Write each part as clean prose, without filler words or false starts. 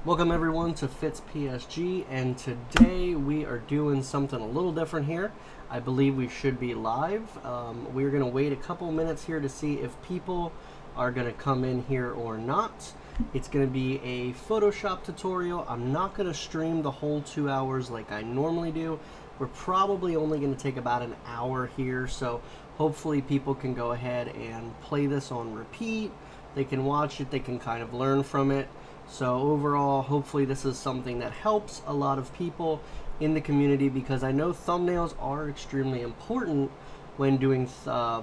Welcome everyone to Fitz-Psg, and today we are doing something a little different here. I believe we should be live. We're going to wait a couple minutes here to see if people are going to come in here or not. It's going to be a Photoshop tutorial. I'm not going to stream the whole 2 hours like I normally do. We're probably only going to take about an hour here, so hopefully people can go ahead and play this on repeat. They can watch it, they can kind of learn from it. So overall, hopefully this is something that helps a lot of people in the community, because I know thumbnails are extremely important when doing when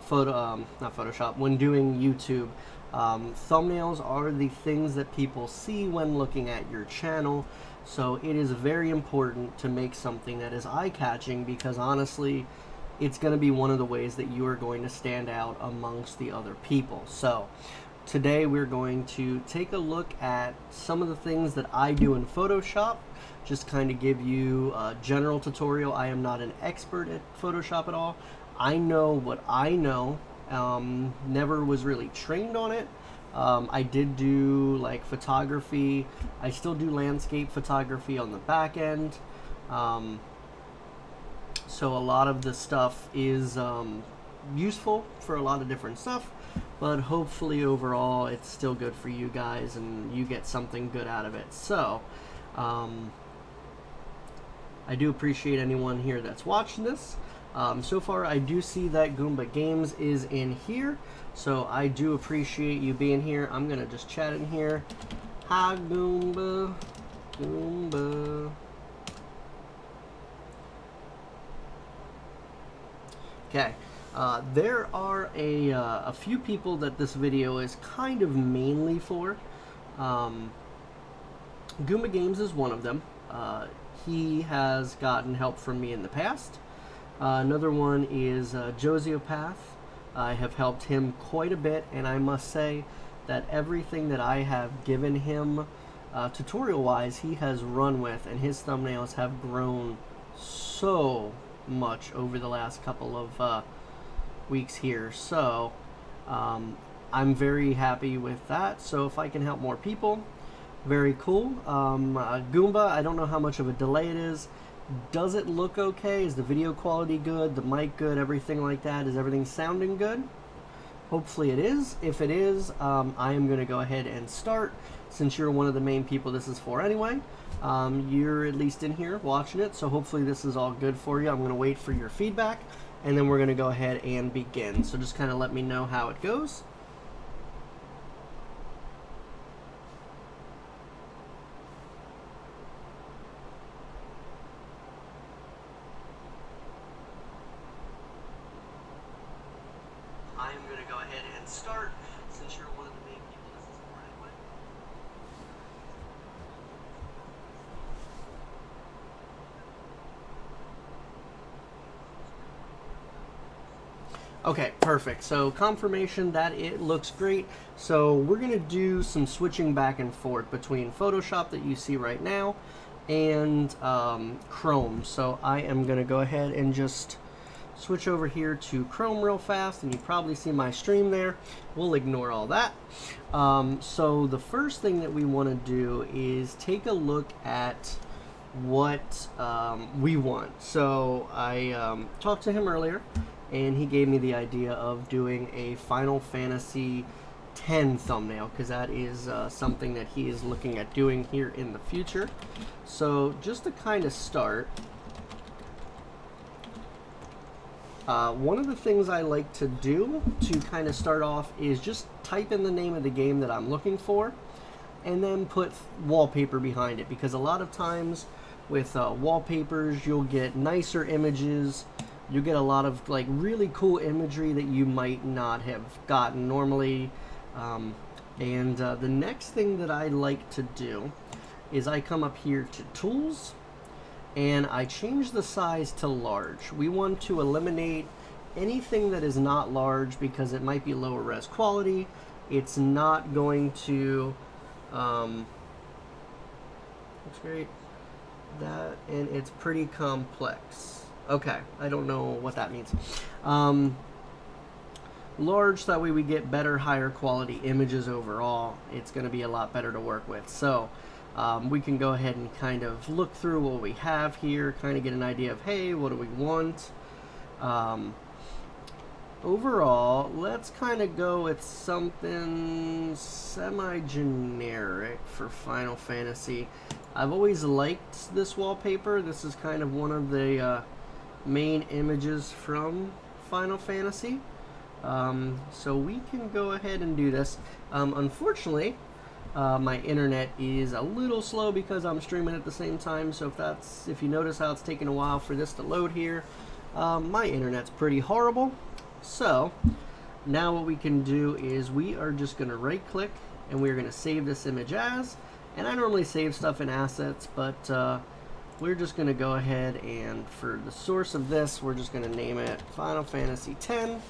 doing YouTube. Thumbnails are the things that people see when looking at your channel. So it is very important to make something that is eye-catching, because honestly, it's going to be one of the ways that you are going to stand out amongst the other people. So today we're going to take a look at some of the things that I do in Photoshop, just kind of give you a general tutorial. I am not an expert at Photoshop at all. I know what I know, never was really trained on it. I did do like photography. I still do landscape photography on the back end. So a lot of the stuff is useful for a lot of different stuff, but hopefully overall it's still good for you guys and you get something good out of it. So I do appreciate anyone here that's watching this. So far I do see that Goomba Games is in here, so I do appreciate you being here. I'm gonna just chat in here. Hi Goomba, Goomba. Okay. There are a few people that this video is kind of mainly for. Goomba Games is one of them. He has gotten help from me in the past. Another one is Josiopath. I have helped him quite a bit, and I must say that everything that I have given him tutorial-wise, he has run with, and his thumbnails have grown so much over the last couple of weeks here. So I'm very happy with that. So if I can help more people, very cool. Goomba, I don't know how much of a delay it is. Does it look okay? Is the video quality good? The mic good? Everything like that? Is everything sounding good? Hopefully it is. If it is, I am going to go ahead and start, since you're one of the main people this is for anyway. You're at least in here watching it, so hopefully this is all good for you. I'm going to wait for your feedback, and then we're going to go ahead and begin. So just kind of let me know how it goes. I am going to go ahead and start, since you're one of the main people this is for anyway. Okay, perfect. So confirmation that it looks great. So we're going to do some switching back and forth between Photoshop that you see right now and Chrome. So I am going to go ahead and just switch over here to Chrome real fast, and you probably see my stream there. We'll ignore all that. So the first thing that we want to do is take a look at what we want. So I talked to him earlier, and he gave me the idea of doing a Final Fantasy X thumbnail, because that is something that he is looking at doing here in the future. So just to kind of start, one of the things I like to do to kind of start off is just type in the name of the game that I'm looking for, and then put wallpaper behind it, because a lot of times with wallpapers you'll get nicer images. You get a lot of like really cool imagery that you might not have gotten normally. The next thing that I like to do is I come up here to Tools, and I change the size to large. We want to eliminate anything that is not large, because it might be lower res quality. It's not going to looks great, that, and it's pretty complex. Okay, I don't know what that means. Large, so that way we get better, higher quality images overall. It's going to be a lot better to work with. So we can go ahead and kind of look through what we have here, kind of get an idea of, hey, what do we want? Overall, let's kind of go with something semi-generic for Final Fantasy. I've always liked this wallpaper. This is kind of one of the main images from Final Fantasy. So we can go ahead and do this. Unfortunately, my internet is a little slow because I'm streaming at the same time. So if you notice how it's taking a while for this to load here, my internet's pretty horrible. So now what we can do is we are just going to right click and we're going to save this image as, and I normally save stuff in assets, but we're just going to go ahead and for the source of this, we're just going to name it Final Fantasy X. I'm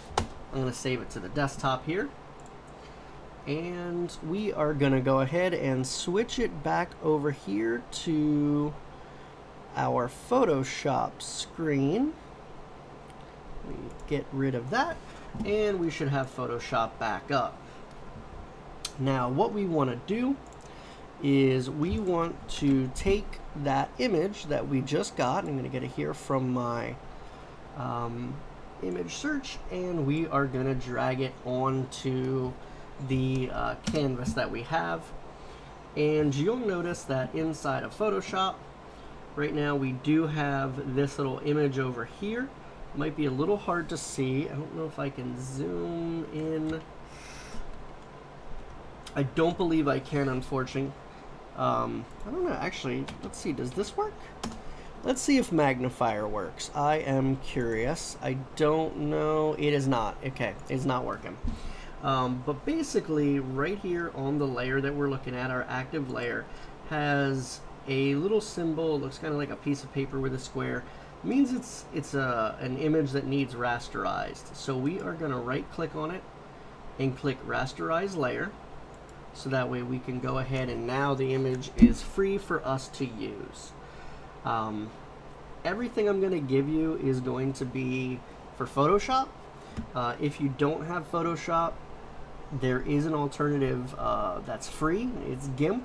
going to save it to the desktop here. And we are going to go ahead and switch it back over here to our Photoshop screen. We get rid of that, and we should have Photoshop back up. Now, what we want to do is we want to take that image that we just got. I'm going to get it here from my image search, and we are going to drag it onto the canvas that we have. And you'll notice that inside of Photoshop, right now we do have this little image over here. Might be a little hard to see. I don't know if I can zoom in. I don't believe I can, unfortunately. I don't know, actually, let's see, does this work? Let's see if magnifier works. I am curious. I don't know. It is not. Okay, it's not working. But basically, right here on the layer that we're looking at, our active layer, has a little symbol. It looks kind of like a piece of paper with a square. It means it's an image that needs rasterized. So we are going to right click on it and click rasterize layer. So that way we can go ahead and now the image is free for us to use. Everything I'm going to give you is going to be for Photoshop. If you don't have Photoshop, there is an alternative that's free. It's GIMP.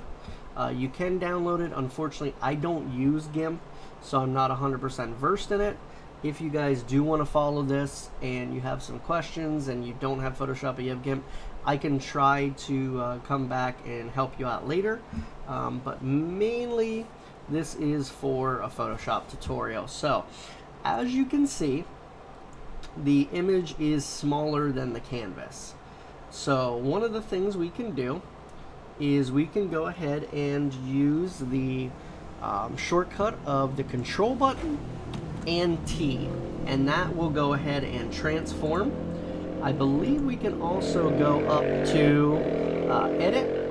You can download it. Unfortunately, I don't use GIMP, so I'm not 100% versed in it. If you guys do want to follow this and you have some questions and you don't have Photoshop but you have GIMP, I can try to come back and help you out later. But mainly, this is for a Photoshop tutorial. So, as you can see, the image is smaller than the canvas. So one of the things we can do is we can go ahead and use the shortcut of the control button and T, and that will go ahead and transform. I believe we can also go up to edit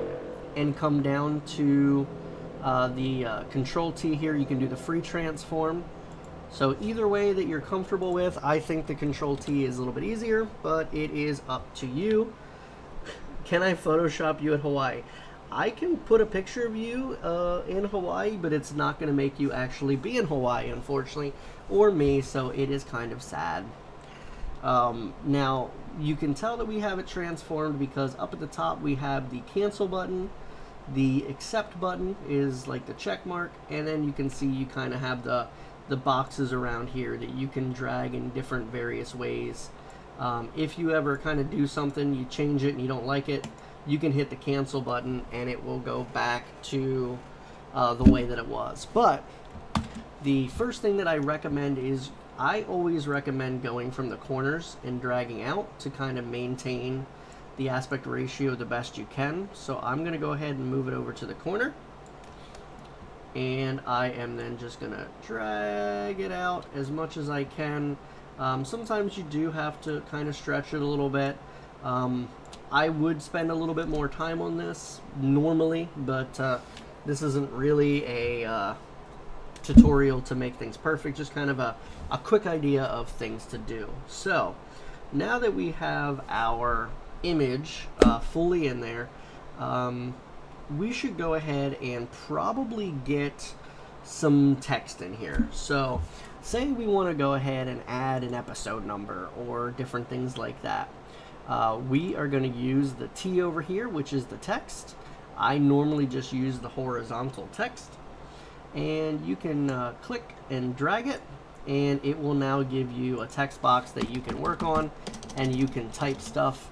and come down to the control T here. You can do the free transform. So either way that you're comfortable with, I think the control T is a little bit easier, but it is up to you. Can I Photoshop you at Hawaii? I can put a picture of you in Hawaii, but it's not going to make you actually be in Hawaii, unfortunately, or me, so it is kind of sad. Now, you can tell that we have it transformed because up at the top we have the cancel button, the accept button is like the check mark, and then you can see you kind of have the boxes around here that you can drag in different various ways. If you ever kind of do something, you change it and you don't like it, you can hit the cancel button and it will go back to the way that it was. But the first thing that I recommend is I always recommend going from the corners and dragging out to kind of maintain the aspect ratio the best you can. So I'm going to go ahead and move it over to the corner. And I am then just going to drag it out as much as I can. Sometimes you do have to kind of stretch it a little bit. I would spend a little bit more time on this normally, but this isn't really a tutorial to make things perfect, just kind of a quick idea of things to do. So now that we have our image fully in there, we should go ahead and probably get some text in here. So say we want to go ahead and add an episode number or different things like that. We are going to use the T over here, which is the text. I normally just use the horizontal text, and you can click and drag it, and it will now give you a text box that you can work on, and you can type stuff.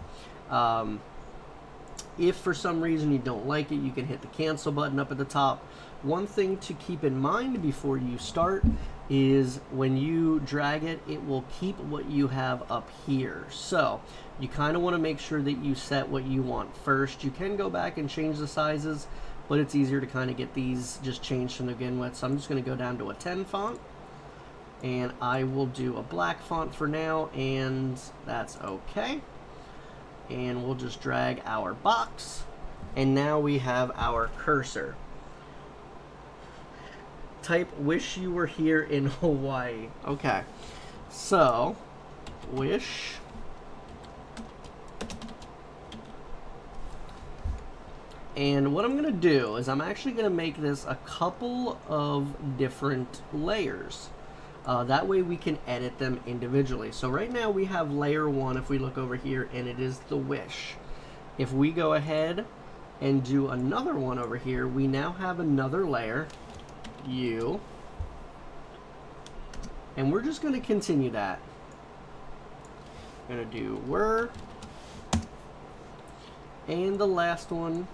If for some reason you don't like it, you can hit the cancel button up at the top. One thing to keep in mind before you start is when you drag it, it will keep what you have up here. So you kind of want to make sure that you set what you want first. You can go back and change the sizes, but it's easier to kind of get these just changed from the begin with. So I'm just going to go down to a 10 font, and I will do a black font for now, and that's okay. And we'll just drag our box, and now we have our cursor. Type "wish you were here in Hawaii." Okay, so wish and what I'm gonna do is I'm actually gonna make this a couple of different layers. That way we can edit them individually. So right now we have layer 1, if we look over here, and it is the wish. If we go ahead and do another one over here, we now have another layer, you, and we're just going to continue that. I'm going to do were, and the last one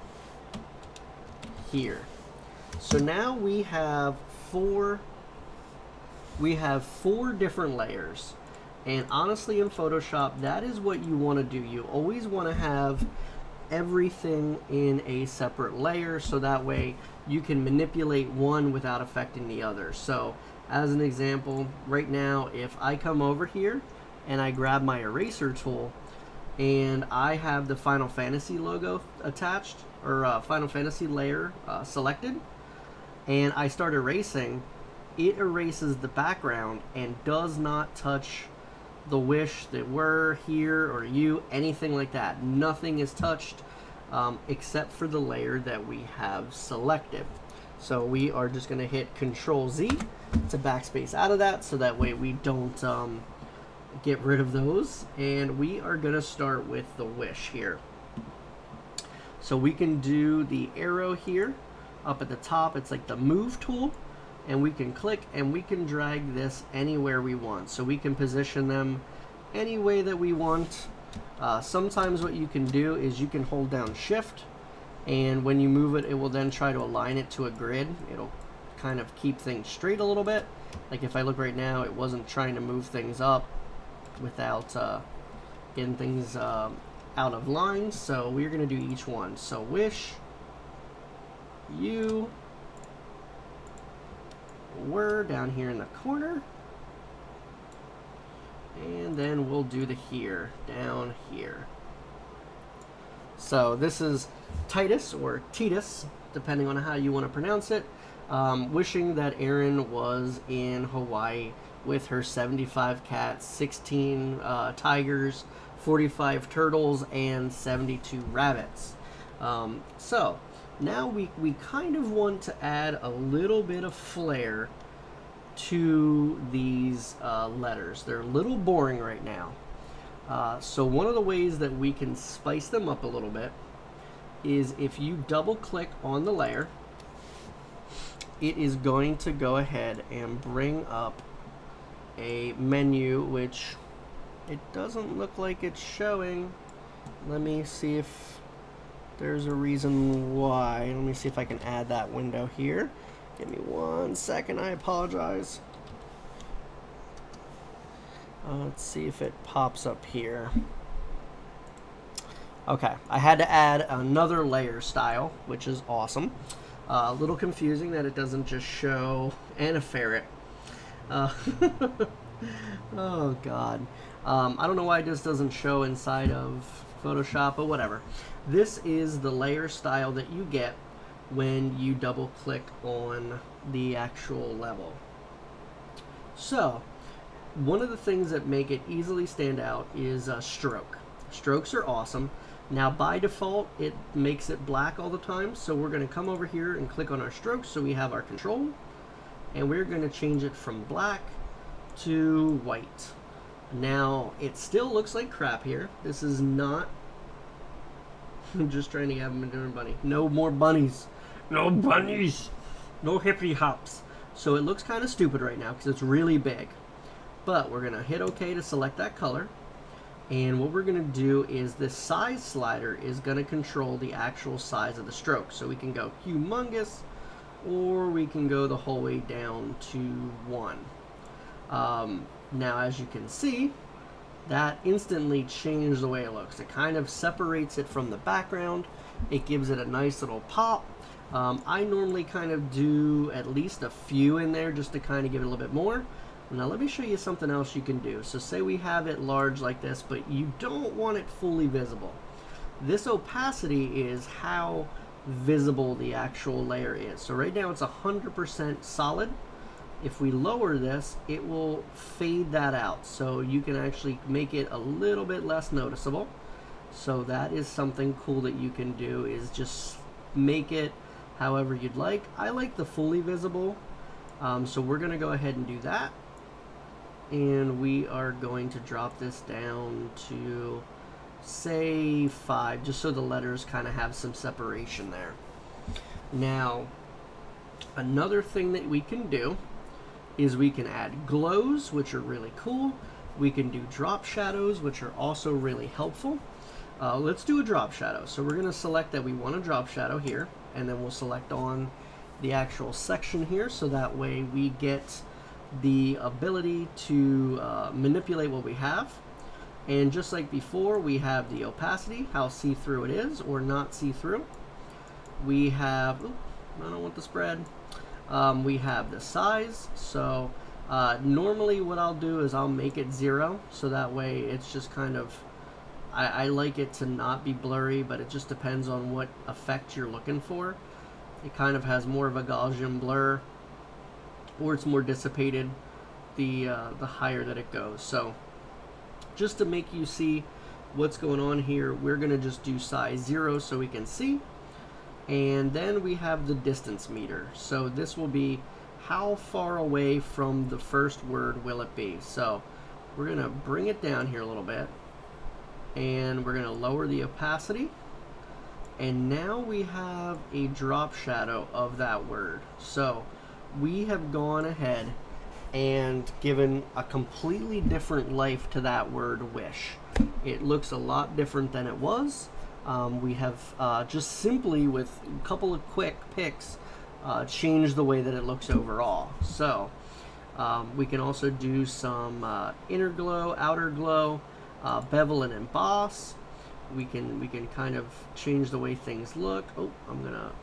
here. So now we have four different layers, and honestly in Photoshop that is what you want to do. You always want to have everything in a separate layer, so that way you can manipulate one without affecting the other. So as an example, right now if I come over here and I grab my eraser tool and I have the Final Fantasy logo attached, or Final Fantasy layer selected, and I start erasing, it erases the background and does not touch the wish that were here or you, anything like that. Nothing is touched except for the layer that we have selected. So we are just going to hit Control Z to backspace out of that, so that way we don't get rid of those. And we are going to start with the wish here. So we can do the arrow here up at the top. It's like the move tool, and we can click and we can drag this anywhere we want. So we can position them any way that we want. Sometimes what you can do is you can hold down Shift, and when you move it, it will then try to align it to a grid. It'll kind of keep things straight a little bit. Like if I look right now, it wasn't trying to move things up without getting things out of line. So we're going to do each one. So wish, you, were down here in the corner, and then we'll do the here down here. So this is Titus, or Titus, depending on how you want to pronounce it, wishing that Erin was in Hawaii with her 75 cats, 16 tigers, 45 turtles, and 72 rabbits. So now we kind of want to add a little bit of flair to these letters. They're a little boring right now. So one of the ways that we can spice them up a little bit is if you double click on the layer, it is going to go ahead and bring up a menu, which it doesn't look like it's showing. Let me see if there's a reason why. Let me see if I can add that window here. Give me 1 second, I apologize. Let's see if it pops up here. Okay, I had to add another layer style, which is awesome. A little confusing that it doesn't just show, and a ferret. Oh god. I don't know why it just doesn't show inside of Photoshop, but whatever. This is the layer style that you get when you double click on the actual level. So one of the things that make it easily stand out is a stroke. Strokes are awesome. Now by default it makes it black all the time, so we're going to come over here and click on our strokes, so we have our control, and we're going to change it from black to white. Now it still looks like crap here. This is not I'm just trying to have him a different bunny. No more bunnies. No bunnies. No hippity hops. So it looks kind of stupid right now because it's really big. But we're going to hit OK to select that color. And what we're going to do is this size slider is going to control the actual size of the stroke. So we can go humongous, or we can go the whole way down to 1. Now, as you can see, that instantly changed the way it looks. It kind of separates it from the background. It gives it a nice little pop. I normally kind of do at least a few in there just to kind of give it a little bit more. Now let me show you something else you can do. So say we have it large like this, but you don't want it fully visible. This opacity is how visible the actual layer is. So right now it's 100% solid. If we lower this, it will fade that out. So you can actually make it a little bit less noticeable. So that is something cool that you can do, is just make it however you'd like. I like the fully visible. So we're going to go ahead and do that. And we are going to drop this down to, say, 5, just so the letters kind of have some separation there. Now, another thing that we can do is we can add glows, which are really cool. We can do drop shadows, which are also really helpful. Let's do a drop shadow. So we're going to select that we want a drop shadow here, and then we'll select on the actual section here, so that way we get the ability to manipulate what we have. And just like before, we have the opacity, how see-through it is or not see-through. We have, oops, I don't want the spread. We have the size. So normally what I'll do is I'll make it 0, so that way it's just kind of, I like it to not be blurry, but it just depends on what effect you're looking for. It kind of has more of a Gaussian blur, or it's more dissipated the higher that it goes. So just to make you see what's going on here, we're going to just do size 0 so we can see. And then we have the distance meter. So this will be how far away from the first word will it be. So we're going to bring it down here a little bit, and we're going to lower the opacity. And now we have a drop shadow of that word. So we have gone ahead and given a completely different life to that word wish. It looks a lot different than it was. We have just simply with a couple of quick picks changed the way that it looks overall. So we can also do some inner glow, outer glow, bevel and emboss. We can kind of change the way things look. Oh, I'm gonna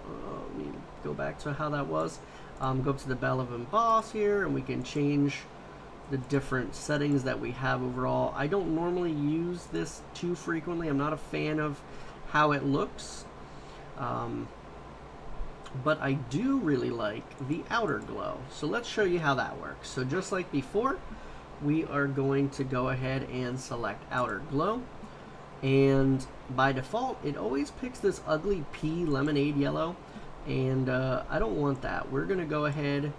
let me go back to how that was. Go up to the bevel and emboss here, and we can change the different settings that we have overall. I don't normally use this too frequently. I'm not a fan of how it looks, but I do really like the outer glow. So let's show you how that works. So just like before, we are going to go ahead and select outer glow. And by default, it always picks this ugly pea lemonade yellow, and I don't want that. We're going to go ahead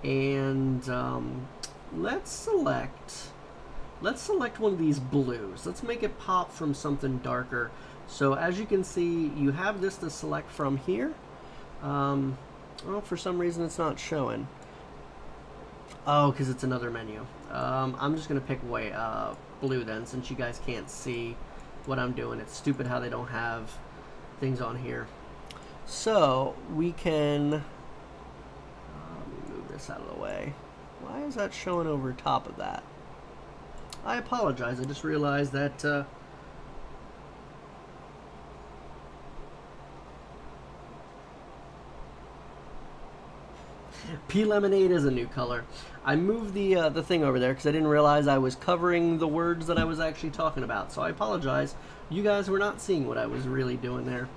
and let's select one of these blues. Let's make it pop from something darker. So as you can see, you have this to select from here. Well, for some reason it's not showing. Oh, because it's another menu. I'm just going to pick blue then, since you guys can't see what I'm doing. It's stupid how they don't have things on here. So we can let me move this out of the way. Why is that showing over top of that? I apologize. I just realized that pea lemonade is a new color. I moved the thing over there because I didn't realize I was covering the words that I was actually talking about. So I apologize. You guys were not seeing what I was really doing there.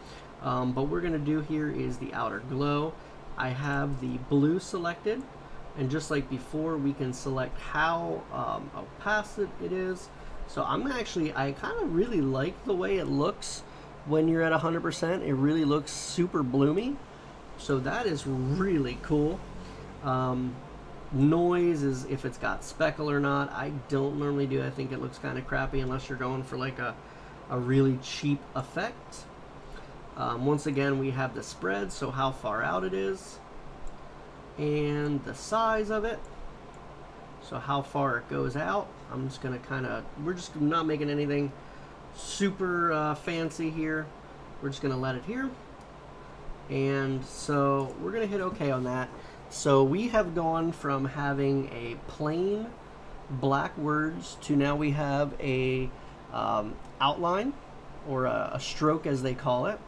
But what we're going to do here is the outer glow. I have the blue selected. And just like before, we can select how opaque it is. So I kind of really like the way it looks when you're at 100%. It really looks super bloomy. So that is really cool. Noise is if it's got speckle or not. I don't normally do. I think it looks kind of crappy unless you're going for like a really cheap effect. Once again, we have the spread, so how far out it is, and the size of it, so how far it goes out. I'm just going to we're just not making anything super fancy here. We're just going to let it here. And so we're going to hit OK on that. So we have gone from having a plain black words to now we have a outline, or a stroke as they call it.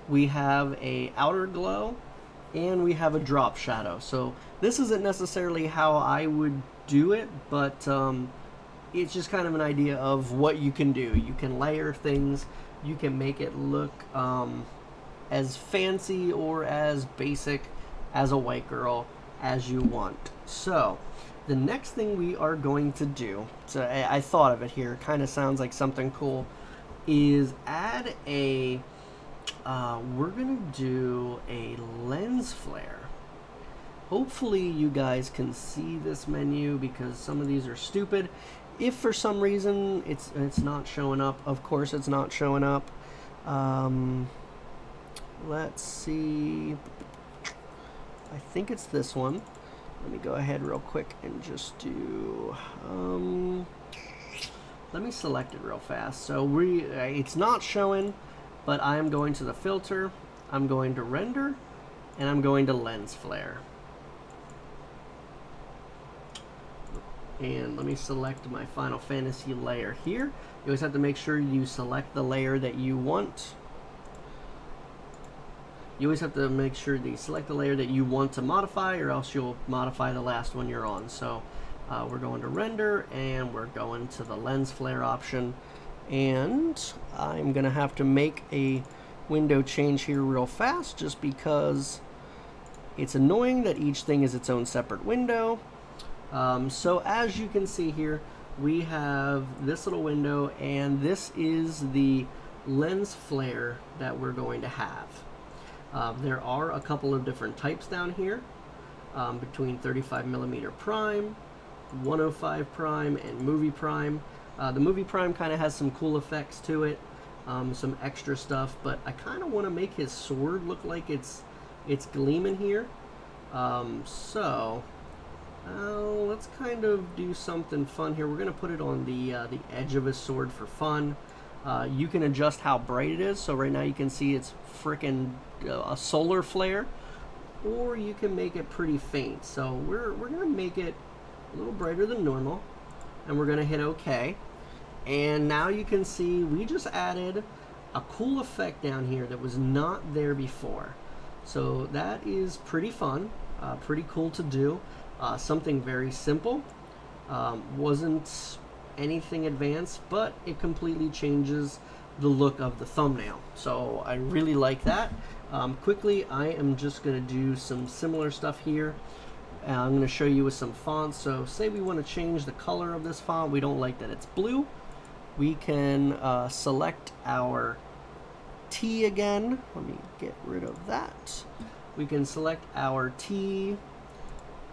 We have a outer glow, and we have a drop shadow. So this isn't necessarily how I would do it, but it's just kind of an idea of what you can do. You can layer things, you can make it look as fancy or as basic as a white girl as you want. So the next thing we are going to do, so I thought of it here, kind of sounds like something cool, is add a we're gonna do a lens flare. Hopefully you guys can see this menu, because some of these are stupid. If for some reason it's not showing up, of course it's not showing up. Let's see, I think it's this one. Let me go ahead real quick and just do let me select it real fast. So it's not showing, but I am going to the filter, I'm going to render, and I'm going to lens flare. And let me select my Final Fantasy layer here. You always have to make sure you select the layer that you want. You always have to make sure that you select the layer that you want to modify, or else you'll modify the last one you're on. So we're going to render, and we're going to the lens flare option. And I'm going to have to make a window change here real fast, just because it's annoying that each thing is its own separate window. So as you can see here, we have this little window, and this is the lens flare that we're going to have. There are a couple of different types down here, between 35mm prime, 105 prime, and movie prime. The movie prime kind of has some cool effects to it, some extra stuff, but I kind of want to make his sword look like it's gleaming here. Let's kind of do something fun here. We're going to put it on the edge of his sword for fun. You can adjust how bright it is. So right now you can see it's frickin' a solar flare, or you can make it pretty faint. So we're going to make it a little brighter than normal, and we're going to hit OK. And now you can see we just added a cool effect down here that was not there before. So that is pretty fun, pretty cool to do. Something very simple, wasn't anything advanced, but it completely changes the look of the thumbnail. So I really like that. Quickly, I am just going to do some similar stuff here. I'm going to show you with some fonts. So say we want to change the color of this font. We don't like that it's blue. We can select our T again. Let me get rid of that. We can select our T,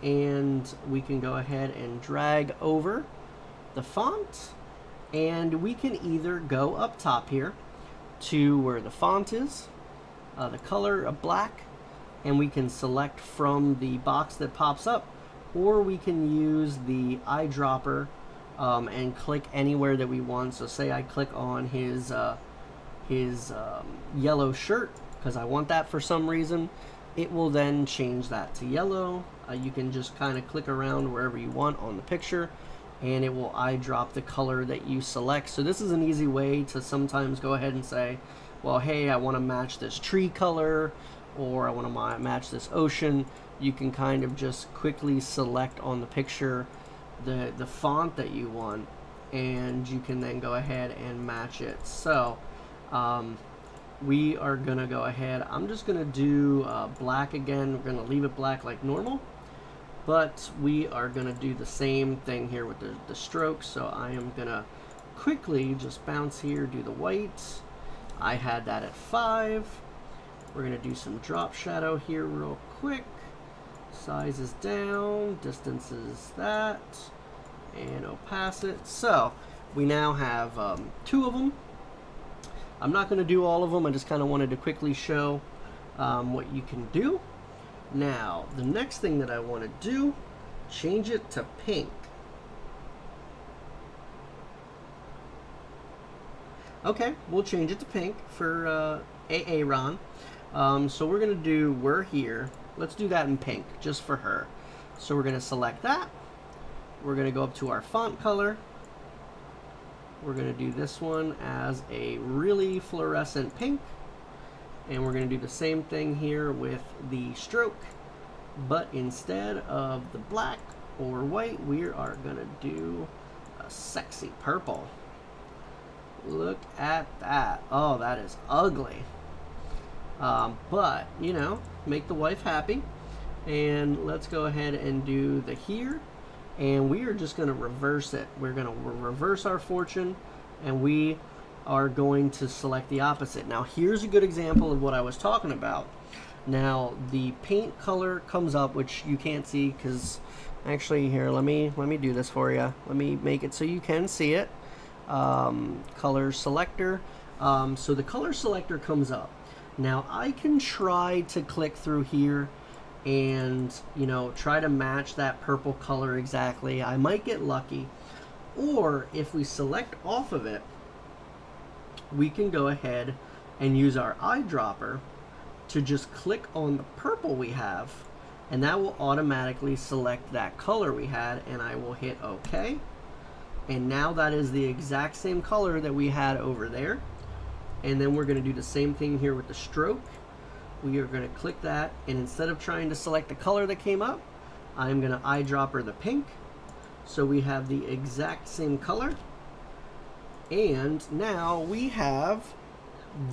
and we can go ahead and drag over the font, and we can either go up top here to where the font is, the color of black, and we can select from the box that pops up, or we can use the eyedropper and click anywhere that we want. So say I click on his yellow shirt because I want that for some reason. It will then change that to yellow. You can just kind of click around wherever you want on the picture, and it will eyedrop the color that you select. So this is an easy way to sometimes go ahead and say, well, hey, I want to match this tree color, or I want to match this ocean. You can kind of just quickly select on the picture the font that you want, and you can then go ahead and match it. So we are gonna go ahead, I'm just gonna do black again. We're gonna leave it black like normal, but we are gonna do the same thing here with the strokes. So I am gonna quickly just bounce here, do the white. I had that at 5. We're gonna do some drop shadow here real quick. Size is down, distance is that, and opacity. So we now have 2 of them. I'm not going to do all of them. I just kind of wanted to quickly show what you can do. Now, the next thing that I want to do, change it to pink. Okay, we'll change it to pink for Aaron. So we're going to do, we're here. Let's do that in pink, just for her. So we're going to select that. We're going to go up to our font color. We're going to do this one as a really fluorescent pink. And we're going to do the same thing here with the stroke. But instead of the black or white, we are going to do a sexy purple. Look at that. Oh, that is ugly. But, you know, make the wife happy. And let's go ahead and do the here. And we are just going to reverse it. We're going to reverse our fortune. And we are going to select the opposite. Now, here's a good example of what I was talking about. Now, the paint color comes up, which you can't see because... Actually, here, let me do this for you. Let me make it so you can see it. Color selector. So the color selector comes up. Now I can try to click through here and, you know, try to match that purple color exactly. I might get lucky. Or if we select off of it, we can go ahead and use our eyedropper to just click on the purple we have, and that will automatically select that color we had, and I will hit OK. And now that is the exact same color that we had over there. And then we're going to do the same thing here with the stroke. We are going to click that, and instead of trying to select the color that came up, I'm going to eyedropper the pink. So we have the exact same color. And now we have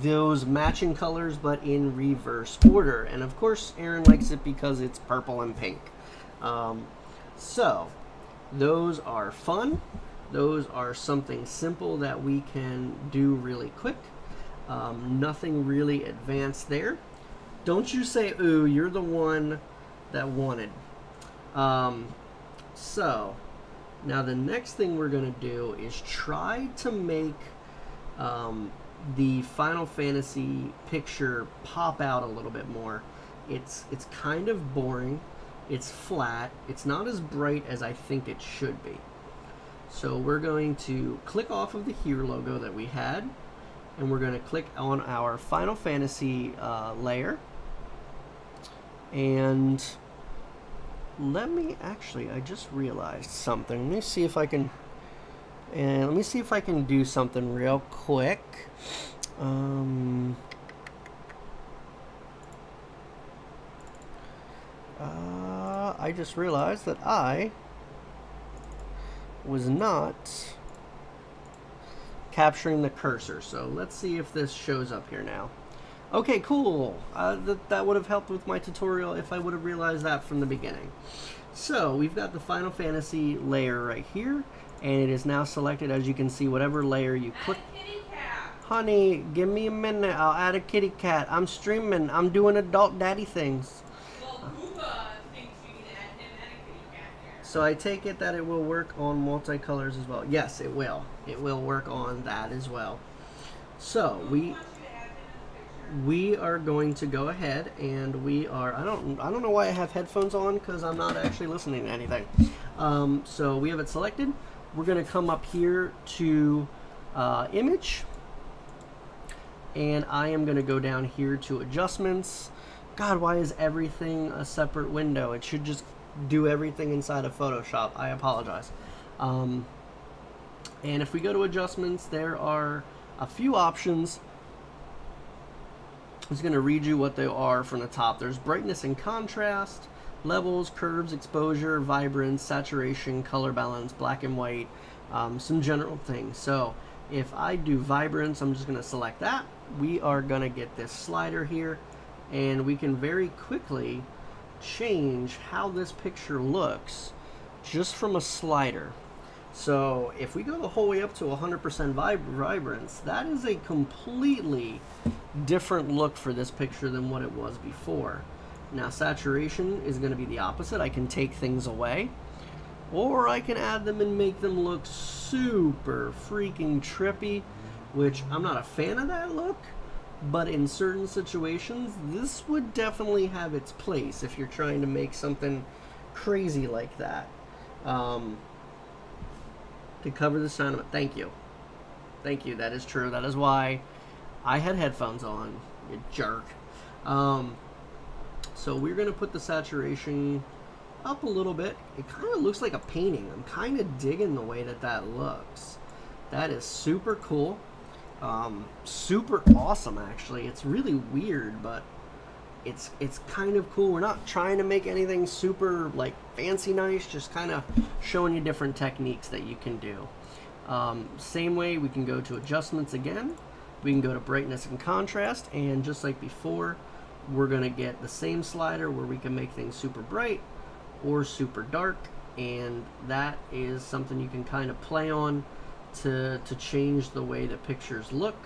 those matching colors, but in reverse order. And of course, Aaron likes it because it's purple and pink. So those are fun. Those are something simple that we can do really quick. Nothing really advanced there. Don't you say, ooh, you're the one that wanted. So now the next thing we're going to do is try to make the Final Fantasy picture pop out a little bit more. It's kind of boring. It's flat. It's not as bright as I think it should be. So we're going to click off of the Here logo that we had, and we're going to click on our Final Fantasy layer. And let me actually, I just realized something. Let me see if I can, do something real quick. I just realized that I was not capturing the cursor, so let's see if this shows up here now. Okay, cool. That would have helped with my tutorial if I would have realized that from the beginning. So we've got the Final Fantasy layer right here, and it is now selected. As you can see, whatever layer you click. Honey, give me a minute. I'll add a kitty cat. I'm streaming. I'm doing adult daddy things. So I take it that it will work on multicolors as well. Yes, it will. It will work on that as well. So we are going to go ahead and we are, I don't know why I have headphones on, because I'm not actually listening to anything. So we have it selected. We're going to come up here to image, and I am going to go down here to adjustments. God, why is everything a separate window? It should just do everything inside of Photoshop. I apologize. And if we go to adjustments, there are a few options. I'm just going to read you what they are from the top. There's brightness and contrast, levels, curves, exposure, vibrance, saturation, color balance, black and white, some general things. So if I do vibrance, I'm just going to select that. We are going to get this slider here, and we can very quickly change how this picture looks just from a slider. So if we go the whole way up to 100% vibrance, that is a completely different look for this picture than what it was before. Now saturation is going to be the opposite. I can take things away, or I can add them and make them look super freaking trippy. which I'm not a fan of that look, but in certain situations, this would definitely have its place if you're trying to make something crazy like that. To cover the sound of it. Thank you. Thank you. That is true. That is why I had headphones on, you jerk. So we're going to put the saturation up a little bit. It kind of looks like a painting. I'm kind of digging the way that that looks. That is super cool. Super awesome, actually. It's really weird, but it's kind of cool. We're not trying to make anything super like fancy nice, just kind of showing you different techniques that you can do. Same way, we can go to adjustments again. We can go to brightness and contrast, and just like before, we're going to get the same slider where we can make things super bright or super dark, and that is something you can kind of play on to change the way the pictures look.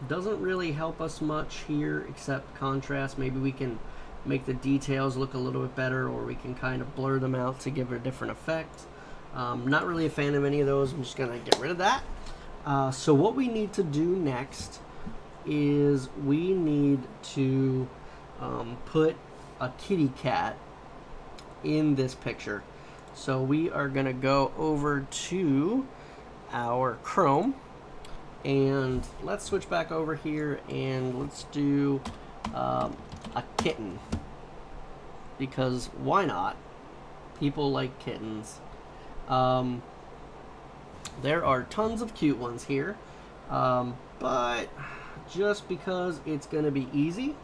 Doesn't really help us much here except contrast. Maybe we can make the details look a little bit better, or we can kind of blur them out to give it a different effect. Not really a fan of any of those. I'm just going to get rid of that. So what we need to do next is we need to put a kitty cat in this picture. So we are going to go over to our Chrome, and let's switch back over here and let's do a kitten, because why not? People like kittens. There are tons of cute ones here, but just because it's going to be easy,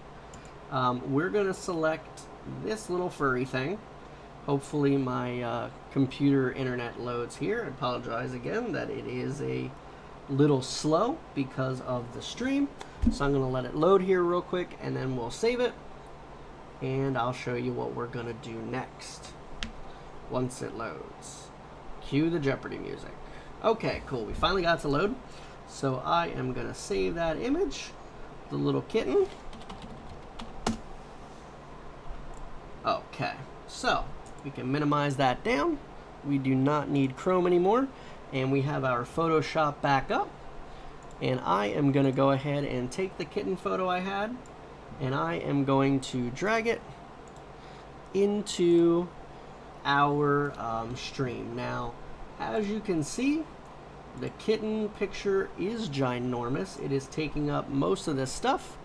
we're going to select this little furry thing. Hopefully my computer internet loads here. I apologize again that it is a little slow because of the stream. So I'm going to let it load here real quick, and then we'll save it, and I'll show you what we're going to do next once it loads. Cue the Jeopardy music. Okay, cool. We finally got to load. So I am going to save that image, the little kitten. Okay, so we can minimize that down. We do not need Chrome anymore, and we have our Photoshop back up. And I am going to go ahead and take the kitten photo I had, and I am going to drag it into our stream. Now, as you can see, the kitten picture is ginormous. It is taking up most of this stuff.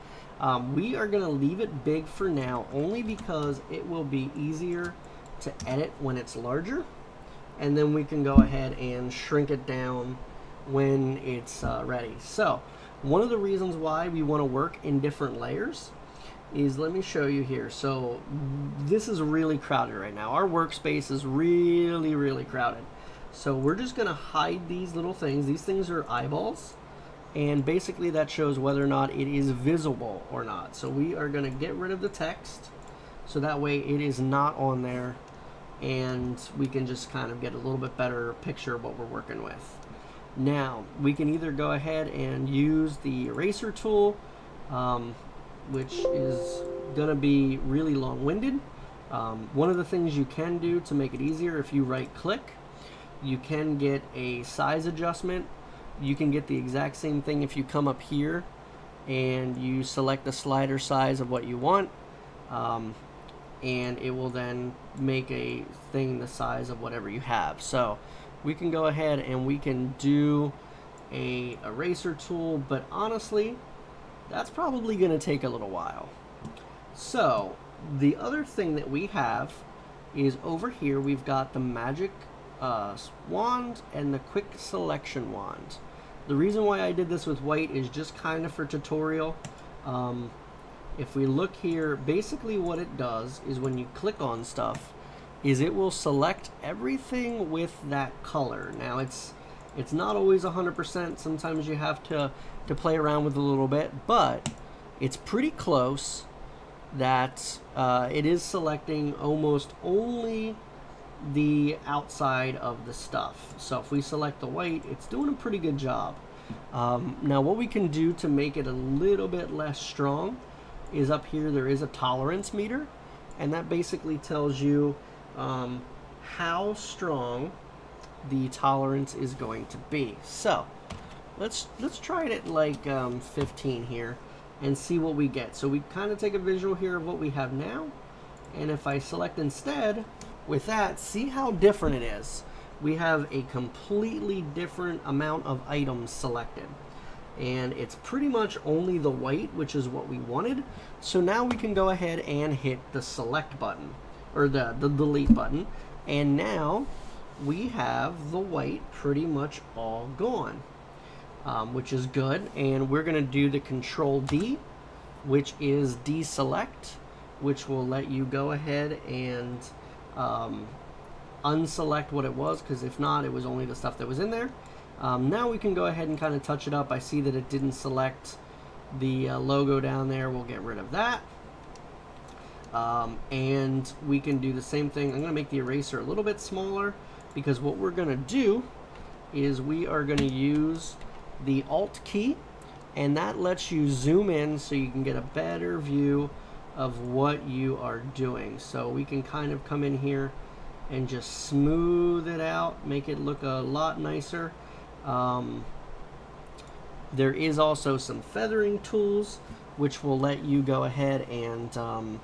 We are going to leave it big for now, only because it will be easier to edit when it's larger, and then we can go ahead and shrink it down when it's ready. So one of the reasons why we want to work in different layers is, let me show you here. So this is really crowded right now. Our workspace is really crowded. So we're just going to hide these little things. These things are eyeballs, and basically that shows whether or not it is visible or not. So we are going to get rid of the text, so that way it is not on there, and we can just kind of get a little bit better picture of what we're working with. Now we can either go ahead and use the eraser tool, which is going to be really long-winded. One of the things you can do to make it easier, if you right-click, you can get a size adjustment. You can get the exact same thing if you come up here and you select the slider size of what you want, and it will then make a thing the size of whatever you have. So we can go ahead and we can do a eraser tool, but honestly, that's probably going to take a little while. So the other thing that we have is over here, we've got the magic wand and the quick selection wand. The reason why I did this with white is just kind of for tutorial. If we look here, basically what it does is when you click on stuff, is it will select everything with that color. Now it's not always 100%. Sometimes you have to play around with it a little bit, but it's pretty close that it is selecting almost only the outside of the stuff. So if we select the white, it's doing a pretty good job. Now what we can do to make it a little bit less strong is up here there is a tolerance meter, and that basically tells you how strong the tolerance is going to be. So let's try it at like 15 here and see what we get. So we kind of take a visual here of what we have now, and if I select instead with that, see how different it is. We have a completely different amount of items selected, and it's pretty much only the white, which is what we wanted. So now we can go ahead and hit the select button, or the delete button, and now we have the white pretty much all gone, which is good. And we're going to do the Control D, which is deselect, which will let you go ahead and unselect what it was, because if not, it was only the stuff that was in there. Now we can go ahead and kind of touch it up. I see that it didn't select the logo down there. We'll get rid of that. And we can do the same thing. I'm going to make the eraser a little bit smaller, because what we're going to do is we are going to use the Alt key, and that lets you zoom in so you can get a better view of what you are doing. So we can kind of come in here and just smooth it out, make it look a lot nicer. There is also some feathering tools which will let you go ahead and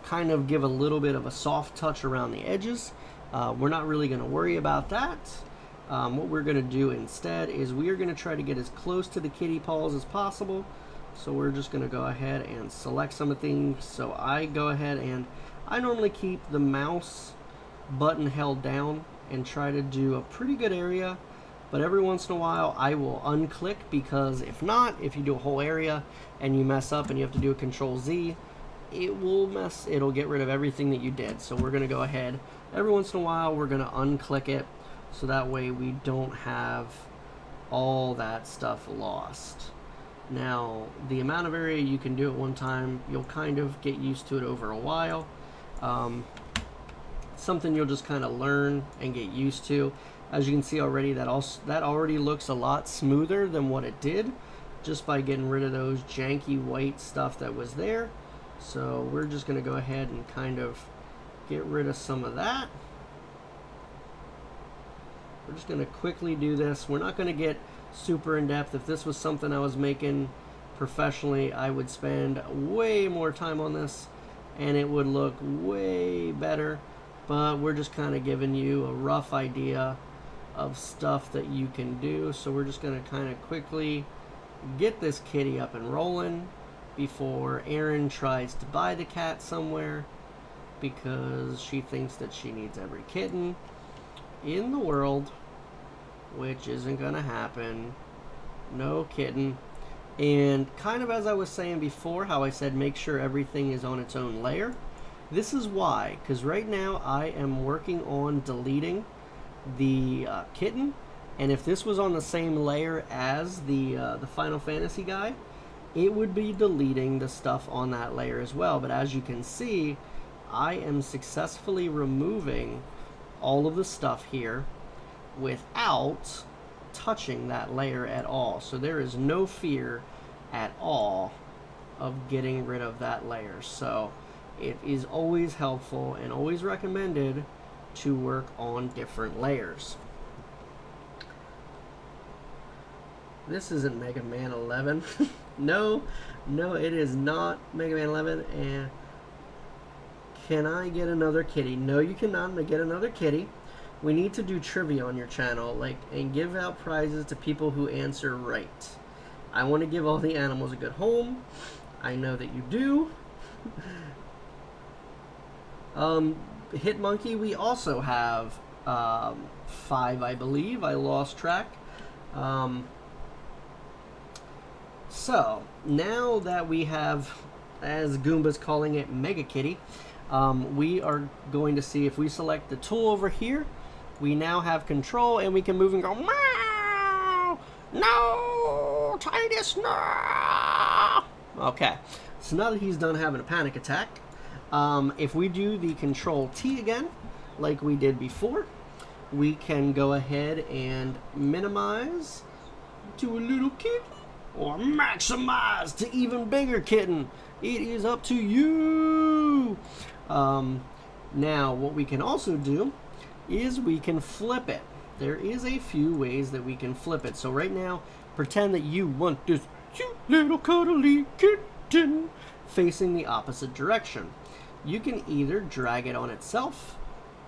kind of give a little bit of a soft touch around the edges. We're not really going to worry about that. What we're going to do instead is we are going to try to get as close to the kitty paws as possible. So we're just going to go ahead and select some of things. So I go ahead and I normally keep the mouse button held down and try to do a pretty good area, but every once in a while I will unclick, because if not, if you do a whole area and you mess up and you have to do a Control Z, it'll get rid of everything that you did. So we're going to go ahead every once in a while, we're going to unclick it, so that way we don't have all that stuff lost. Now, the amount of area you can do at one time, you'll kind of get used to it over a while. Something you'll just kind of learn and get used to. As you can see already, that already looks a lot smoother than what it did, just by getting rid of those janky white stuff that was there. So we're just going to go ahead and kind of get rid of some of that. We're just going to quickly do this. We're not going to get super in depth. If this was something I was making professionally, I would spend way more time on this and it would look way better. But we're just kind of giving you a rough idea of stuff that you can do. So we're just going to kind of quickly get this kitty up and rolling before Erin tries to buy the cat somewhere, because she thinks that she needs every kitten in the world, which isn't going to happen. No kitten. And kind of as I was saying before, how I said make sure everything is on its own layer. This is why, because right now I am working on deleting the kitten, and if this was on the same layer as the Final Fantasy guy, it would be deleting the stuff on that layer as well. But as you can see, I am successfully removing all of the stuff here without touching that layer at all. So there is no fear at all of getting rid of that layer. So it is always helpful and always recommended to work on different layers. This isn't Mega Man 11. No, it is not Mega Man 11. And can I get another kitty? No, you cannot get another kitty. We need to do trivia on your channel, and give out prizes to people who answer right. I want to give all the animals a good home. I know that you do. Hitmonkey, we also have 5, I believe. I lost track. So, now that we have, as Goomba's calling it, Mega Kitty, we are going to see if we select the tool over here, we now have control and we can move and go, meow, no, Titus, no. Okay, so now that he's done having a panic attack, if we do the Control T again, like we did before, we can go ahead and minimize to a little kitten, or maximize to even bigger kitten. It is up to you. Now, what we can also do is we can flip it. there is a few ways that we can flip it. So right now, pretend that you want this cute little cuddly kitten facing the opposite direction. You can either drag it on itself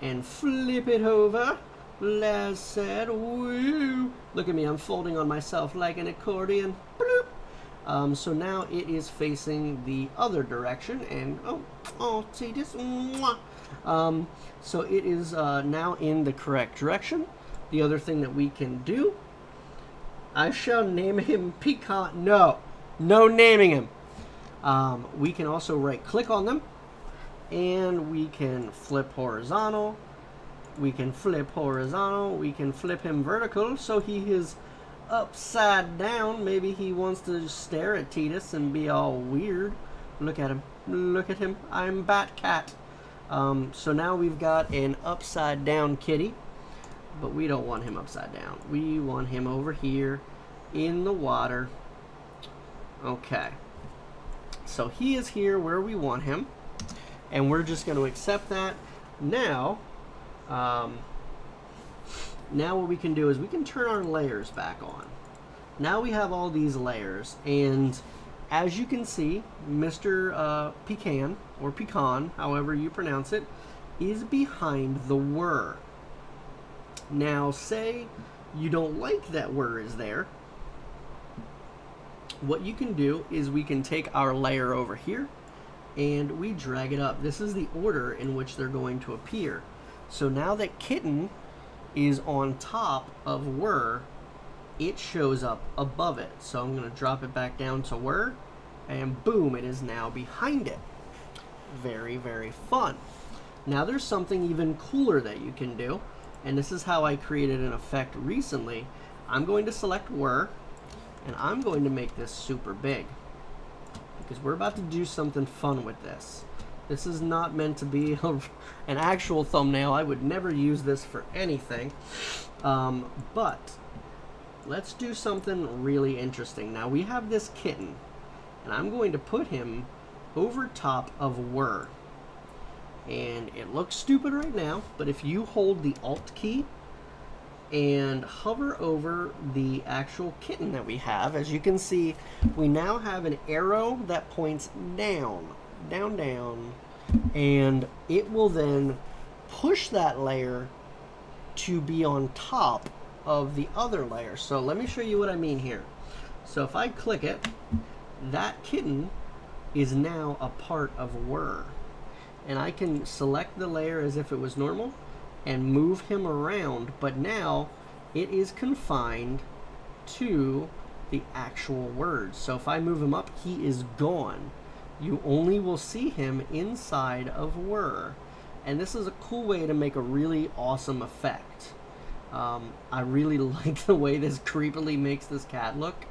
and flip it over. Les said, woo. Look at me, I'm folding on myself like an accordion. Bloop. So now it is facing the other direction, and oh, see this? So it is now in the correct direction. The other thing that we can do, I shall name him Peacock. No naming him. We can also right click on them, and we can flip horizontal. We can flip horizontal. We can flip him vertical, so he is upside down. Maybe he wants to stare at Titus and be all weird. Look at him. Look at him. I'm Batcat. So now we've got an upside down kitty, but we don't want him upside down. We want him over here in the water. Okay. So he is here where we want him, and we're just going to accept that. Now, now what we can do is we can turn our layers back on. Now we have all these layers, and as you can see, Mr. Pecan, or Pecan, however you pronounce it, is behind the whir. Now, say you don't like that whir is there. What you can do is we can take our layer over here, and we drag it up. This is the order in which they're going to appear. So now that kitten is on top of whir, it shows up above it. So I'm going to drop it back down to whir, and boom, it is now behind it. Very, very fun. Now there's something even cooler that you can do, and this is how I created an effect recently. I'm going to select whir, and I'm going to make this super big, because we're about to do something fun with this. This is not meant to be an actual thumbnail. I would never use this for anything. But let's do something really interesting. Now we have this kitten, and I'm going to put him over top of whir. And it looks stupid right now, but if you hold the Alt key and hover over the actual kitten that we have, as you can see, we now have an arrow that points down, down, down, and it will then push that layer to be on top of the other layer. So let me show you what I mean here. So if I click it, that kitten is now a part of whir, and I can select the layer as if it was normal and move him around, but now it is confined to the actual words. So if I move him up, he is gone. You only will see him inside of whir. And this is a cool way to make a really awesome effect. I really like the way this creepily makes this cat look.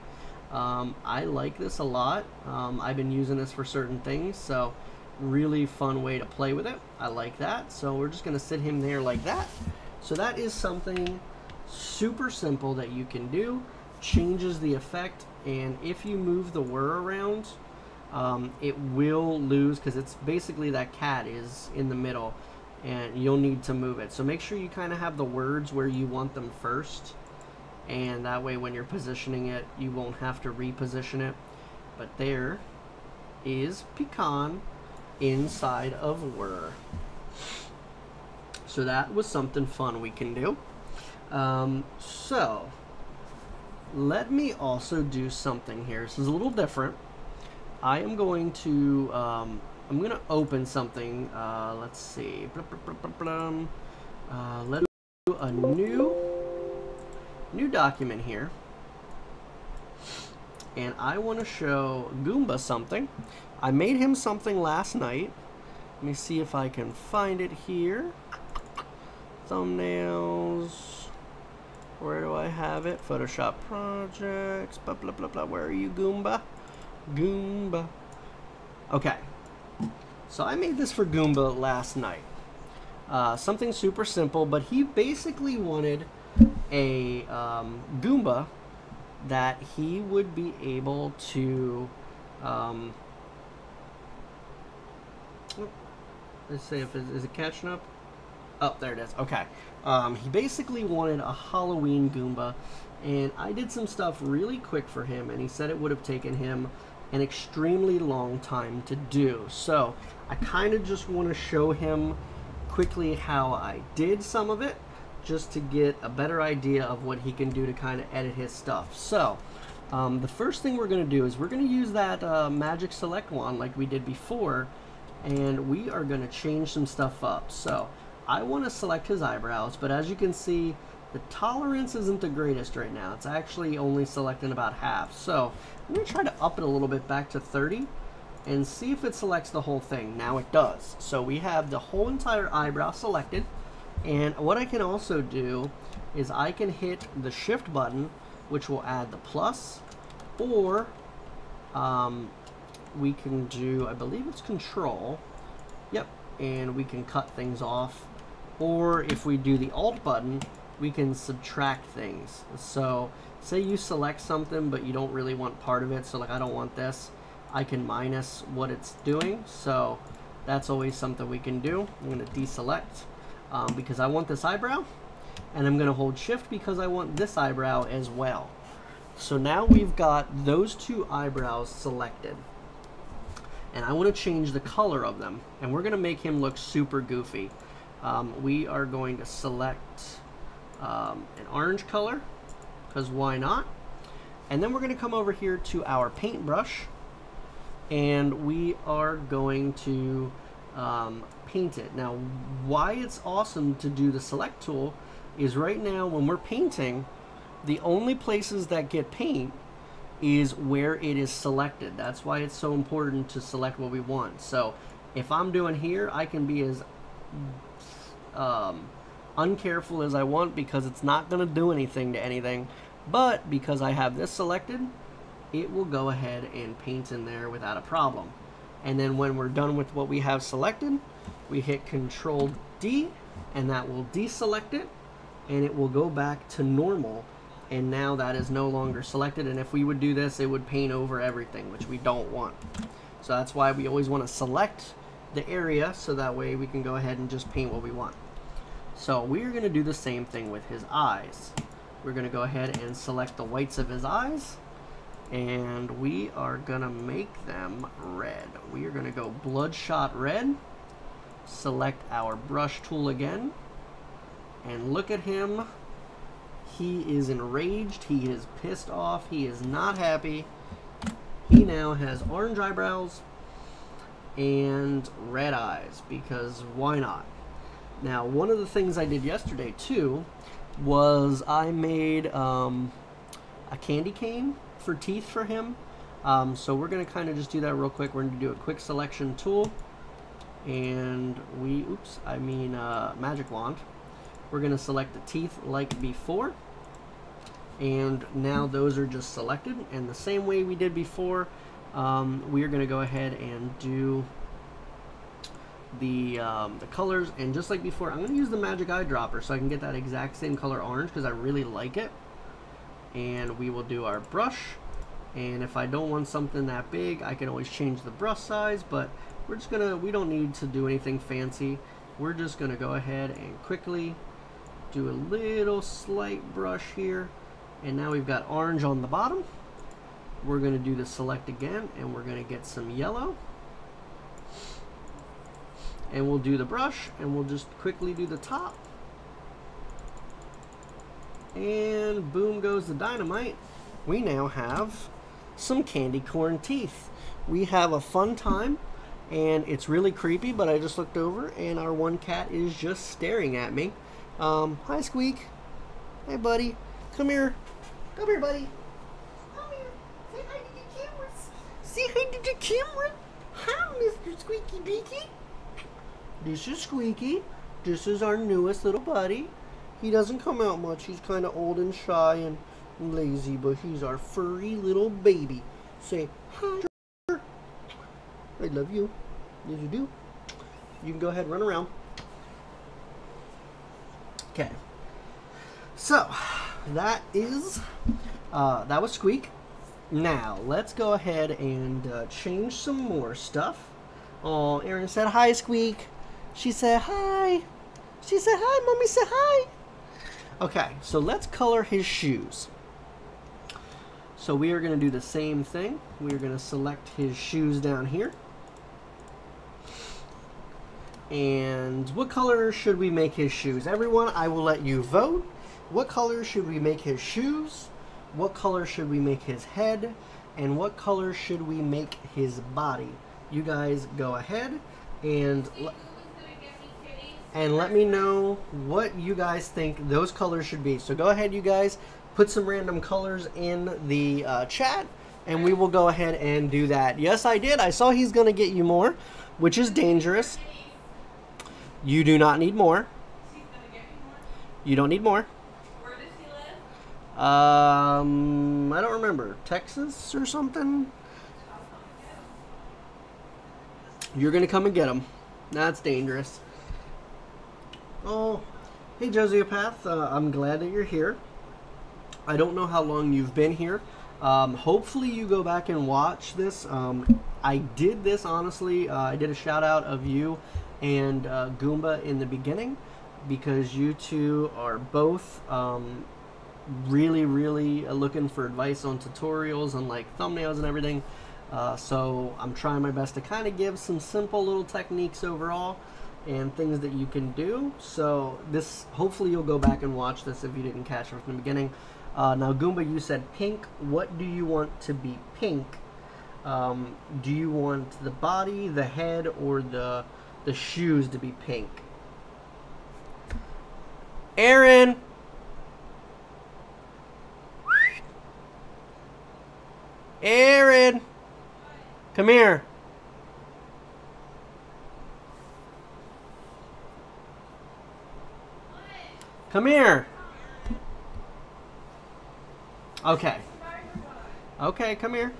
I like this a lot. I've been using this for certain things, so really fun way to play with it. I like that. So we're just gonna sit him there like that. So that is something super simple that you can do. Changes the effect, and if you move the whir around, it will lose, because it's basically that cat is in the middle and you'll need to move it. So make sure you kind of have the words where you want them first, and that way when you're positioning it, you won't have to reposition it. But there is Pecan inside of whir. So that was something fun we can do. So let me also do something here. This is a little different. I am going to I'm going to open something. Let's see. Let's do a new document here, and I want to show Goomba something. I made him something last night. Let me see if I can find it here. Thumbnails. Where do I have it? Photoshop projects. Blah blah blah blah. Where are you, Goomba? Goomba. Okay. So I made this for Goomba last night. Something super simple, but he basically wanted a Goomba that he would be able to let's see if is it catching up. Oh, there it is. Okay. He basically wanted a Halloween Goomba, and I did some stuff really quick for him, and he said it would have taken him an extremely long time to do. So I kind of just want to show him quickly how I did some of it, just to get a better idea of what he can do to kind of edit his stuff. So the first thing we're going to do is we're going to use that magic select wand like we did before, and we are going to change some stuff up. So I want to select his eyebrows, but as you can see, the tolerance isn't the greatest right now. It's actually only selecting about half. So I'm going to try to up it a little bit back to 30 and see if it selects the whole thing. Now it does. So we have the whole entire eyebrow selected. And what I can also do is I can hit the shift button, which will add the plus, or we can do, I believe it's control. Yep. And we can cut things off. Or if we do the alt button, we can subtract things. So say you select something but you don't really want part of it, so like I don't want this, I can minus what it's doing. So that's always something we can do. I'm going to deselect because I want this eyebrow, and I'm going to hold shift because I want this eyebrow as well. So now we've got those two eyebrows selected, and I want to change the color of them, and we're going to make him look super goofy. We are going to select an orange color, because why not? And then we're going to come over here to our paintbrush, and we are going to paint it. Now, why it's awesome to do the select tool is right now when we're painting, the only places that get paint is where it is selected. That's why it's so important to select what we want. So if I'm doing here, I can be as uncareful as I want because it's not going to do anything to anything, but because I have this selected, it will go ahead and paint in there without a problem. And then when we're done with what we have selected, we hit Control D, and that will deselect it, and it will go back to normal, and now that is no longer selected. And if we would do this, it would paint over everything, which we don't want. So that's why we always want to select the area, so that way we can go ahead and just paint what we want. So we're going to do the same thing with his eyes. We're going to go ahead and select the whites of his eyes, and we are going to make them red. We are going to go bloodshot red, select our brush tool again, and look at him. He is enraged, he is pissed off, he is not happy. He now has orange eyebrows and red eyes, because why not? Now, one of the things I did yesterday too was I made a candy cane for teeth for him. So we're going to kind of just do that real quick. We're going to do a quick selection tool, and magic wand. We're going to select the teeth like before, and now those are just selected. And the same way we did before, we are going to go ahead and do the colors, and just like before, I'm going to use the magic eyedropper so I can get that exact same color orange because I really like it. And we will do our brush, and if I don't want something that big, I can always change the brush size, but we're just gonna, we don't need to do anything fancy. We're just gonna go ahead and quickly do a little slight brush here, and now we've got orange on the bottom. We're gonna do the select again, and we're gonna get some yellow, and we'll do the brush, and we'll just quickly do the top, and boom goes the dynamite. We now have some candy corn teeth. We have a fun time, and it's really creepy, but I just looked over and our one cat is just staring at me. Hi Squeak. Hey buddy. Come here. Come here, buddy. Come here. Say hi to the cameras. Say hi to the camera. Hi, Mr. Squeaky Beaky. This is Squeaky. This is our newest little buddy. He doesn't come out much. He's kind of old and shy and lazy, but he's our furry little baby. Say hi. I love you. Yes, you do. You can go ahead and run around. Okay. So, that was Squeak. Now, let's go ahead and change some more stuff. Oh, Erin said hi, Squeak. She said hi. She said hi, Mommy said hi. Okay, so let's color his shoes. So we are going to do the same thing. We are going to select his shoes down here. And what color should we make his shoes? Everyone, I will let you vote. What color should we make his shoes? What color should we make his head? And what color should we make his body? You guys go ahead and let me know what you guys think those colors should be. So go ahead, you guys, put some random colors in the chat, and we will go ahead and do that. Yes, I did. I saw he's going to get you more, which is dangerous. You do not need more. She's gonna get me more. You don't need more. Where does she live? I don't remember. Texas or something? You're going to come and get them. That's dangerous. Oh, hey, Josiopath. I'm glad that you're here. I don't know how long you've been here. Hopefully you go back and watch this. I did this, honestly. I did a shout out of you and Goomba in the beginning because you two are both really looking for advice on tutorials and like thumbnails and everything. So I'm trying my best to kind of give some simple little techniques overall and things that you can do. So this, hopefully you'll go back and watch this if you didn't catch it from the beginning. Now Goomba, you said pink. What do you want to be pink? Do you want the body, the head, or the shoes to be pink? Aaron! Aaron! Come here. Come here. Okay. Okay, come here.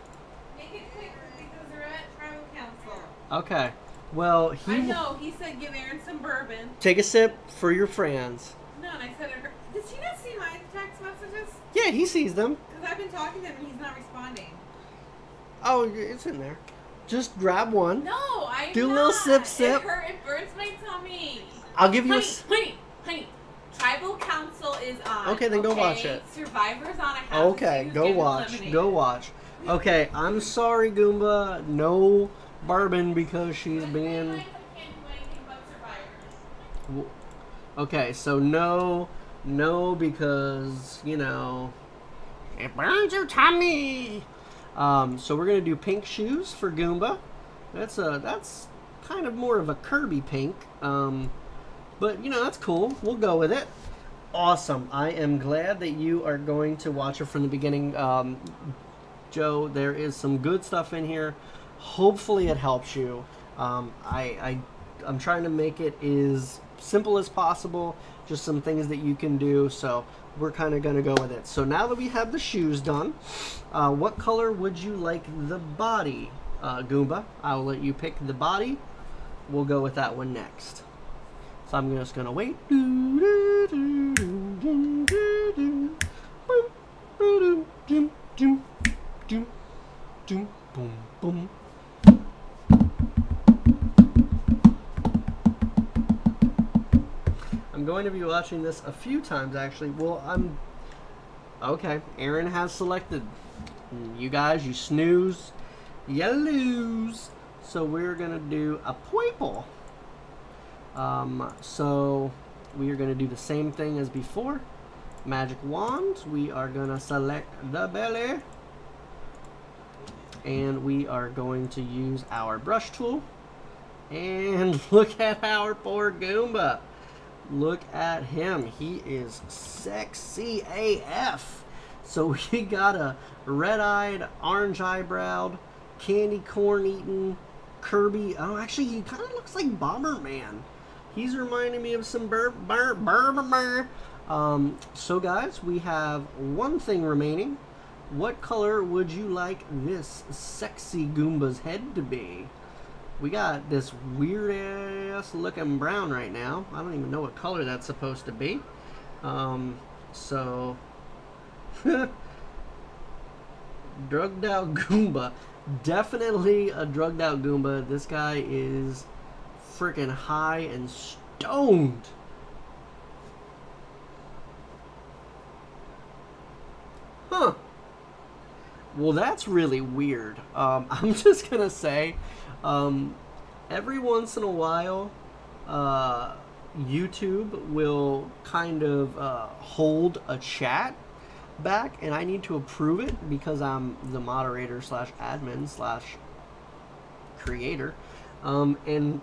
Make it quick because they're at tribal council. Okay. Well, I know. He said give Aaron some bourbon. Take a sip for your friends. No, and I said, did she not see my text messages? Yeah, he sees them. Because I've been talking to him and he's not responding. Oh, it's in there. Just grab one. No, I'm Do a not. little sip. It burns my tummy. I'll give you honey. Tribal Council is on. Okay, then go watch it. Survivor's on. Okay, go watch. Go watch. Okay, I'm sorry, Goomba. No bourbon because she's being... Okay, so no because, you know, it burns your tummy. So we're gonna do pink shoes for Goomba. That's kind of more of a Kirby pink. But, you know, that's cool. We'll go with it. Awesome. I am glad that you are going to watch it from the beginning. Joe, there is some good stuff in here. Hopefully it helps you. I'm trying to make it as simple as possible. Just some things that you can do. So we're kind of going to go with it. So now that we have the shoes done, what color would you like the body, Goomba? I'll let you pick the body. We'll go with that one next. So I'm just gonna wait. I'm going to be watching this a few times actually. Well, okay. Aaron has selected. You guys, you snooze, you lose. So we're gonna do a purple. So we are going to do the same thing as before. Magic wand. We are going to select the belly. And we are going to use our brush tool. And look at our poor Goomba. Look at him. He is sexy AF. So we got a red-eyed, orange eyebrow, candy corn eating, Kirby. Oh, actually, he kind of looks like Bomberman. He's reminding me of some so guys, we have one thing remaining. What color would you like this sexy Goomba's head to be? We got this weird ass looking brown right now. I don't even know what color that's supposed to be. So drugged out Goomba. Definitely a drugged out Goomba. This guy is freaking high and stoned. Huh. Well, that's really weird. I'm just gonna say, every once in a while, YouTube will kind of hold a chat back, and I need to approve it because I'm the moderator slash admin slash creator. And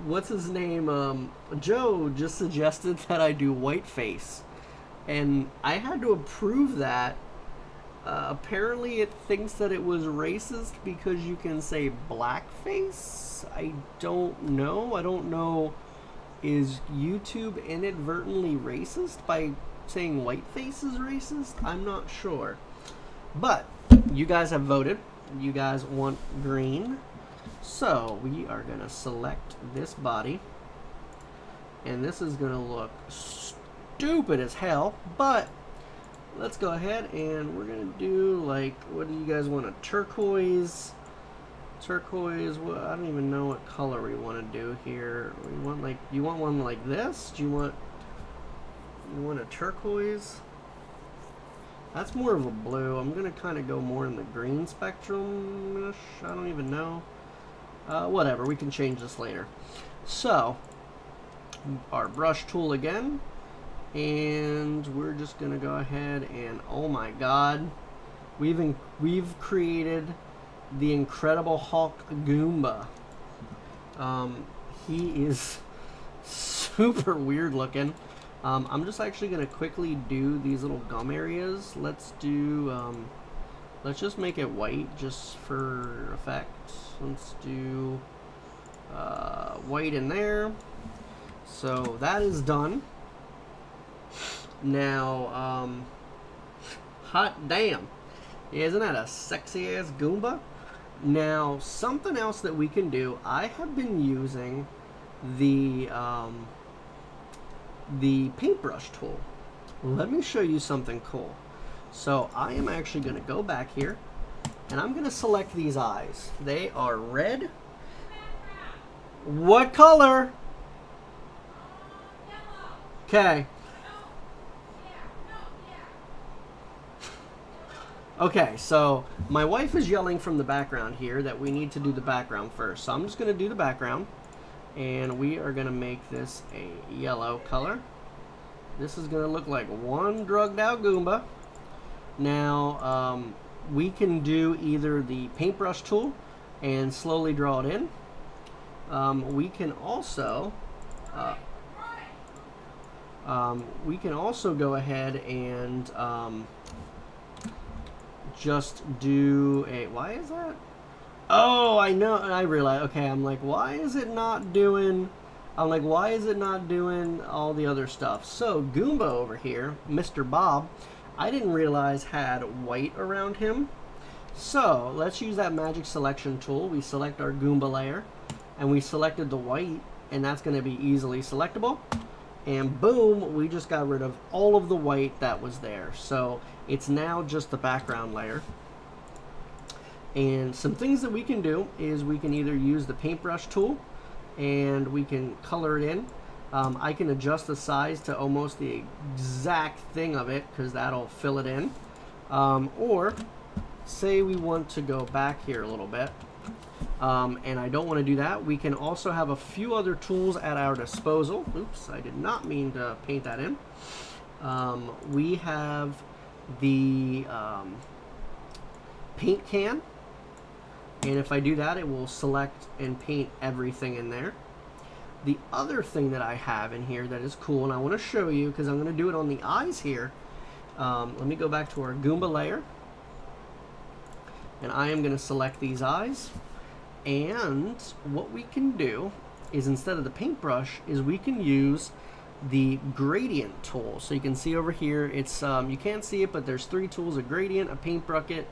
what's his name? Joe just suggested that I do whiteface, and I had to approve that. Apparently it thinks that it was racist because you can say blackface. I don't know. Is YouTube inadvertently racist by saying whiteface is racist? I'm not sure. But you guys have voted. You guys want green. So we are going to select this body. And this is going to look stupid as hell. But let's go ahead and we're going to do, like, what do you guys want? A turquoise? Turquoise, well, I don't even know what color we want to do here. We want, like, you want one like this? Do you want a turquoise? That's more of a blue. I'm going to kind of go more in the green spectrum-ish. I don't even know. Whatever, we can change this later. So, our brush tool again. And we're just going to go ahead and, oh my god, we've created the Incredible Hulk Goomba. He is super weird looking. I'm just actually going to quickly do these little gum areas. Let's do, let's just make it white just for effect. Let's do white in there. So that is done. Now, hot damn. Isn't that a sexy ass Goomba? Now, something else that we can do, I have been using the paintbrush tool. Let me show you something cool. So I am actually going to go back here and I'm going to select these eyes. They are red. What color? Okay. Okay, so my wife is yelling from the background here that we need to do the background first. So I'm just going to do the background, and we are going to make this a yellow color. This is going to look like one drugged out Goomba. Now, we can do either the paintbrush tool and slowly draw it in. We can also go ahead and just do a, why is that? Oh, I know, I realize, okay, I'm like, why is it not doing all the other stuff? So, Goomba over here, Mr. Bob, I didn't realize had white around him. So, let's use that magic selection tool. We select our Goomba layer, and we selected the white, and that's going to be easily selectable. And boom, we just got rid of all of the white that was there. So it's now just the background layer. And some things that we can do is we can either use the paintbrush tool and we can color it in. I can adjust the size to almost the exact thing of it because that'll fill it in. Or say we want to go back here a little bit. And I don't want to do that. We can also have a few other tools at our disposal. Oops, I did not mean to paint that in. We have the paint can, and if I do that, it will select and paint everything in there. The other thing that I have in here that is cool, and I want to show you because I'm going to do it on the eyes here. Let me go back to our Goomba layer, and I am going to select these eyes. And what we can do is, instead of the paintbrush, is we can use the gradient tool. So you can see over here, it's you can't see it, but there's three tools: a gradient, a paint bucket,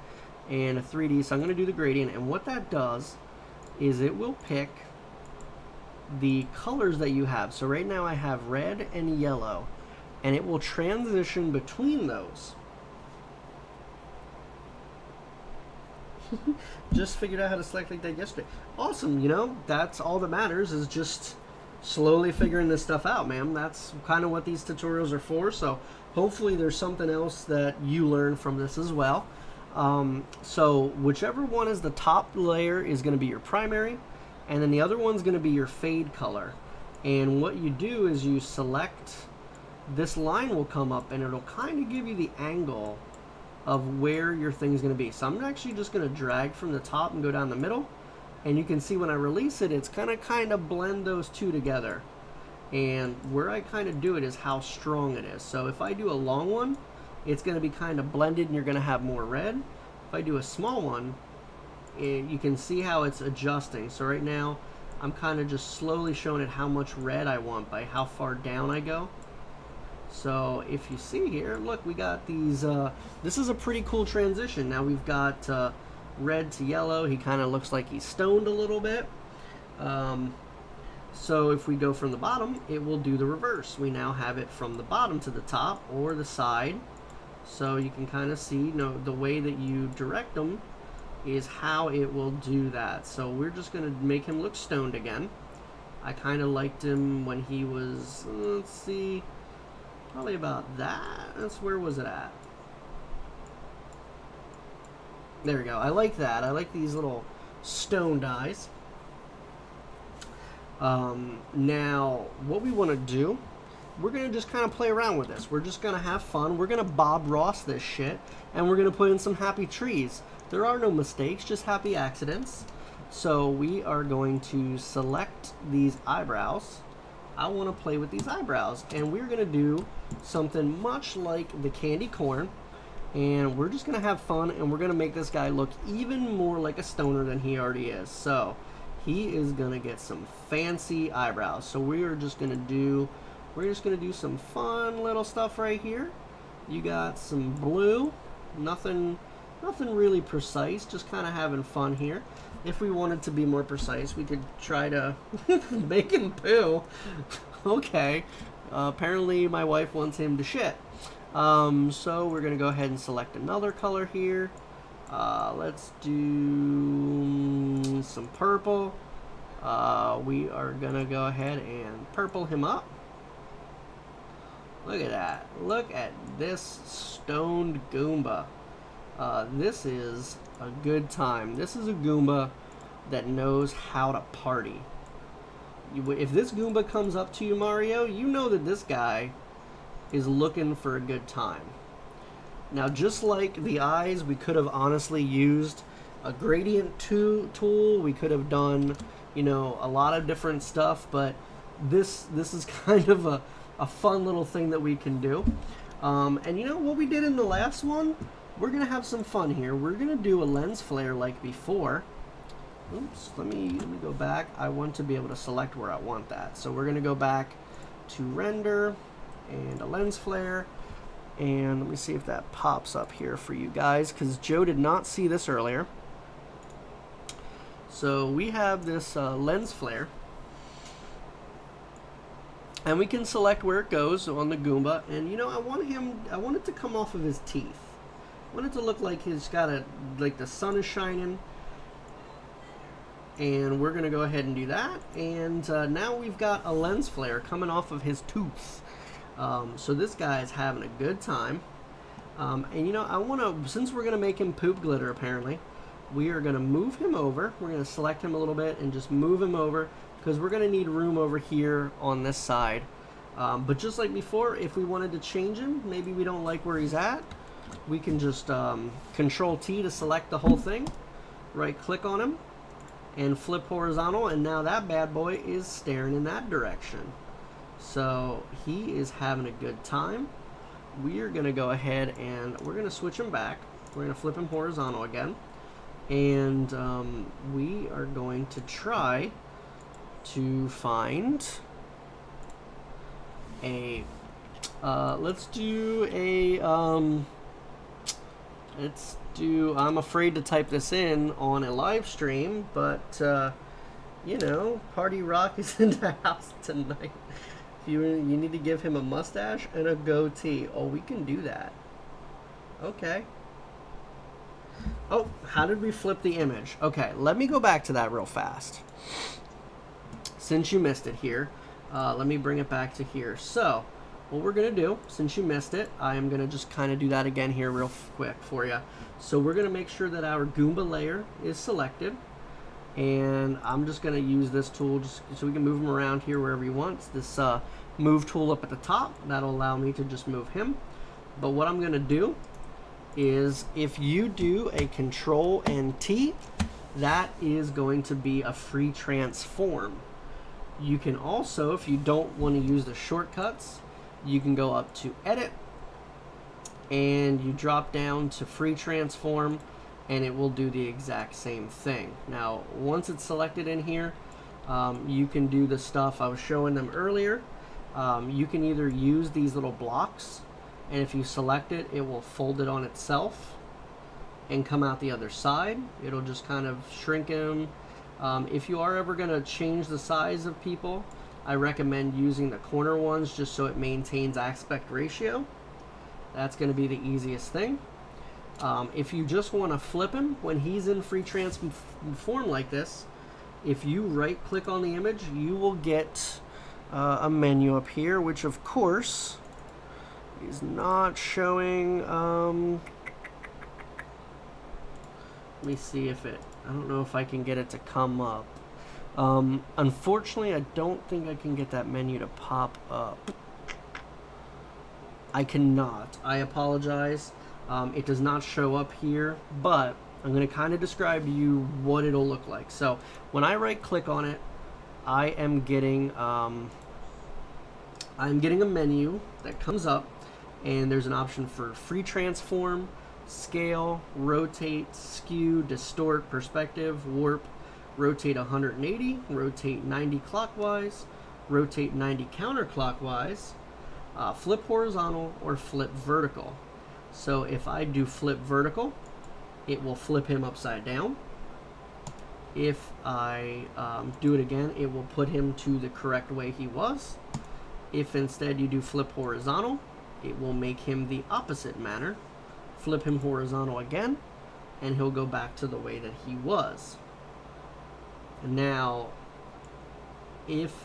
and a 3D. So I'm going to do the gradient, and what that does is it will pick the colors that you have. So right now I have red and yellow, and it will transition between those. Just figured out how to select like that yesterday. Awesome, you know, that's all that matters, is just slowly figuring this stuff out, man. That's kind of what these tutorials are for. So hopefully there's something else that you learn from this as well. So whichever one is the top layer is going to be your primary, and then the other one's going to be your fade color. And what you do is you select, this line will come up and it'll kind of give you the angle of where your thing's going to be. So I'm actually just going to drag from the top and go down the middle. And you can see when I release it, it's going to kind of blend those two together. And where I kind of do it is how strong it is. So if I do a long one, it's going to be kind of blended and you're going to have more red. If I do a small one, you can see how it's adjusting. So right now, I'm kind of just slowly showing it how much red I want by how far down I go. So if you see here, look, we got these, this is a pretty cool transition. Now we've got red to yellow. He kind of looks like he's stoned a little bit. So if we go from the bottom, it will do the reverse. We now have it from the bottom to the top or the side. So you can kind of see, you know, the way that you direct them is how it will do that. So we're just going to make him look stoned again. I kind of liked him when he was, let's see, probably about that. That's, where was it at? There we go. I like that. I like these little stoned eyes. Now, what we want to do, we're going to just kind of play around with this. We're just going to have fun. We're going to Bob Ross this shit, and we're going to put in some happy trees. There are no mistakes, just happy accidents. So we are going to select these eyebrows. I want to play with these eyebrows, and we're going to do something much like the candy corn. And we're just going to have fun, and we're going to make this guy look even more like a stoner than he already is. So he is going to get some fancy eyebrows. So we are just going to do, we're just going to do some fun little stuff right here. You got some blue, nothing really precise, just kind of having fun here. If we wanted to be more precise, we could try to make him poo. Okay, apparently my wife wants him to shit. So we're going to go ahead and select another color here. Let's do some purple. We are going to go ahead and purple him up. Look at that. Look at this stoned Goomba. This is a good time. This is a Goomba that knows how to party. If this Goomba comes up to you, Mario, you know that this guy is looking for a good time. Now, just like the eyes, we could have honestly used a gradient tool. We could have done, you know, a lot of different stuff, but this is kind of a fun little thing that we can do. And you know what we did in the last one? We're gonna have some fun here. We're gonna do a lens flare like before. Oops, let me go back. I want to be able to select where I want that. So we're gonna go back to render and a lens flare, and let me see if that pops up here for you guys, because Joe did not see this earlier. So we have this lens flare, and we can select where it goes on the Goomba. And you know, I want it to come off of his teeth. I want it to look like he's got like the sun is shining. And we're gonna go ahead and do that. And now we've got a lens flare coming off of his tooth. So this guy is having a good time. And you know, I want to, since we're going to make him poop glitter apparently, we are going to move him over. We're going to select him a little bit and just move him over, because we're going to need room over here on this side. But just like before, if we wanted to change him, maybe we don't like where he's at, we can just Control T to select the whole thing, right click on him, and flip horizontal, and now that bad boy is staring in that direction. So he is having a good time. We are going to go ahead and we're going to switch him back. We're going to flip him horizontal again. And we are going to try to find a, let's do a, I'm afraid to type this in on a live stream, but, you know, Party Rock is in the house tonight. You need to give him a mustache and a goatee. Oh, we can do that. Okay. Oh, how did we flip the image? Okay, let me go back to that real fast. Since you missed it here, Let me bring it back to here. So what we're going to do, since you missed it, I am going to just kind of do that again here real quick for you. So we're going to make sure that our Goomba layer is selected. And I'm just going to use this tool just so we can move him around here wherever you want. It's this move tool up at the top. That'll allow me to just move him. But what I'm going to do is if you do a Control and T, that is going to be a free transform. You can also, if you don't want to use the shortcuts, you can go up to Edit and you drop down to free transform and it will do the exact same thing. Now once it's selected in here, you can do the stuff I was showing them earlier. You can either use these little blocks, and if you select it, it will fold it on itself and come out the other side. It'll just kind of shrink them. If you are ever going to change the size of people, I recommend using the corner ones just so it maintains aspect ratio. That's going to be the easiest thing. If you just want to flip him when he's in free transform like this, if you right click on the image, you will get a menu up here, which of course is not showing. Let me see if it, I don't know if I can get it to come up. Unfortunately, I don't think I can get that menu to pop up. I cannot. I apologize. It does not show up here, but I'm going to kind of describe to you what it'll look like. So when I right click on it, I am getting a menu that comes up, and there's an option for free transform, scale, rotate, skew, distort, perspective, warp, rotate 180, rotate 90 clockwise, rotate 90 counterclockwise, flip horizontal, or flip vertical. So if I do flip vertical, it will flip him upside down. If I do it again, it will put him to the correct way he was. If instead you do flip horizontal, it will make him the opposite manner. Flip him horizontal again, and he'll go back to the way that he was. Now, if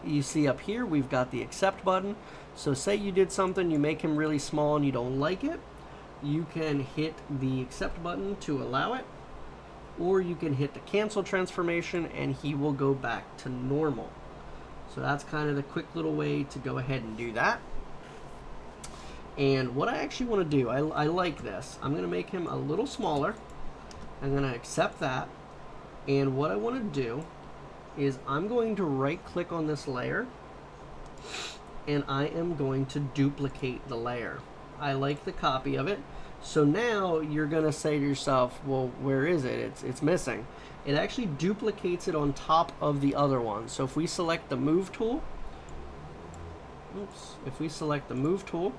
you see up here, we've got the accept button. So say you did something, you make him really small and you don't like it, you can hit the accept button to allow it, or you can hit the cancel transformation and he will go back to normal. So that's kind of the quick little way to go ahead and do that. And what I actually want to do, I like this. I'm going to make him a little smaller. I'm going to accept that. And what I want to do is I'm going to right click on this layer and I am going to duplicate the layer. I like the copy of it. So now you're going to say to yourself, well, where is it? It's missing. It actually duplicates it on top of the other one. So if we select the move tool, if we select the move tool,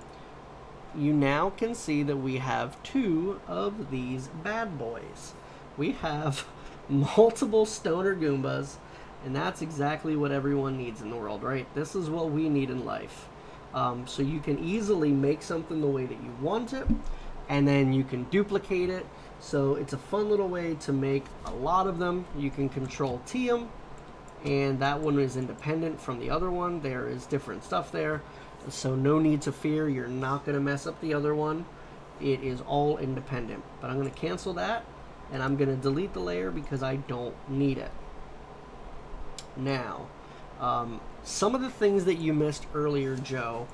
you now can see that we have two of these bad boys. We have multiple stoner Goombas, and that's exactly what everyone needs in the world, right? This is what we need in life. So you can easily make something the way that you want it, and then you can duplicate it. So it's a fun little way to make a lot of them. You can Control T them, and that one is independent from the other one. There is different stuff there. So no need to fear, you're not going to mess up the other one. It is all independent. But I'm going to cancel that, and I'm going to delete the layer because I don't need it. Now, some of the things that you missed earlier, Joe,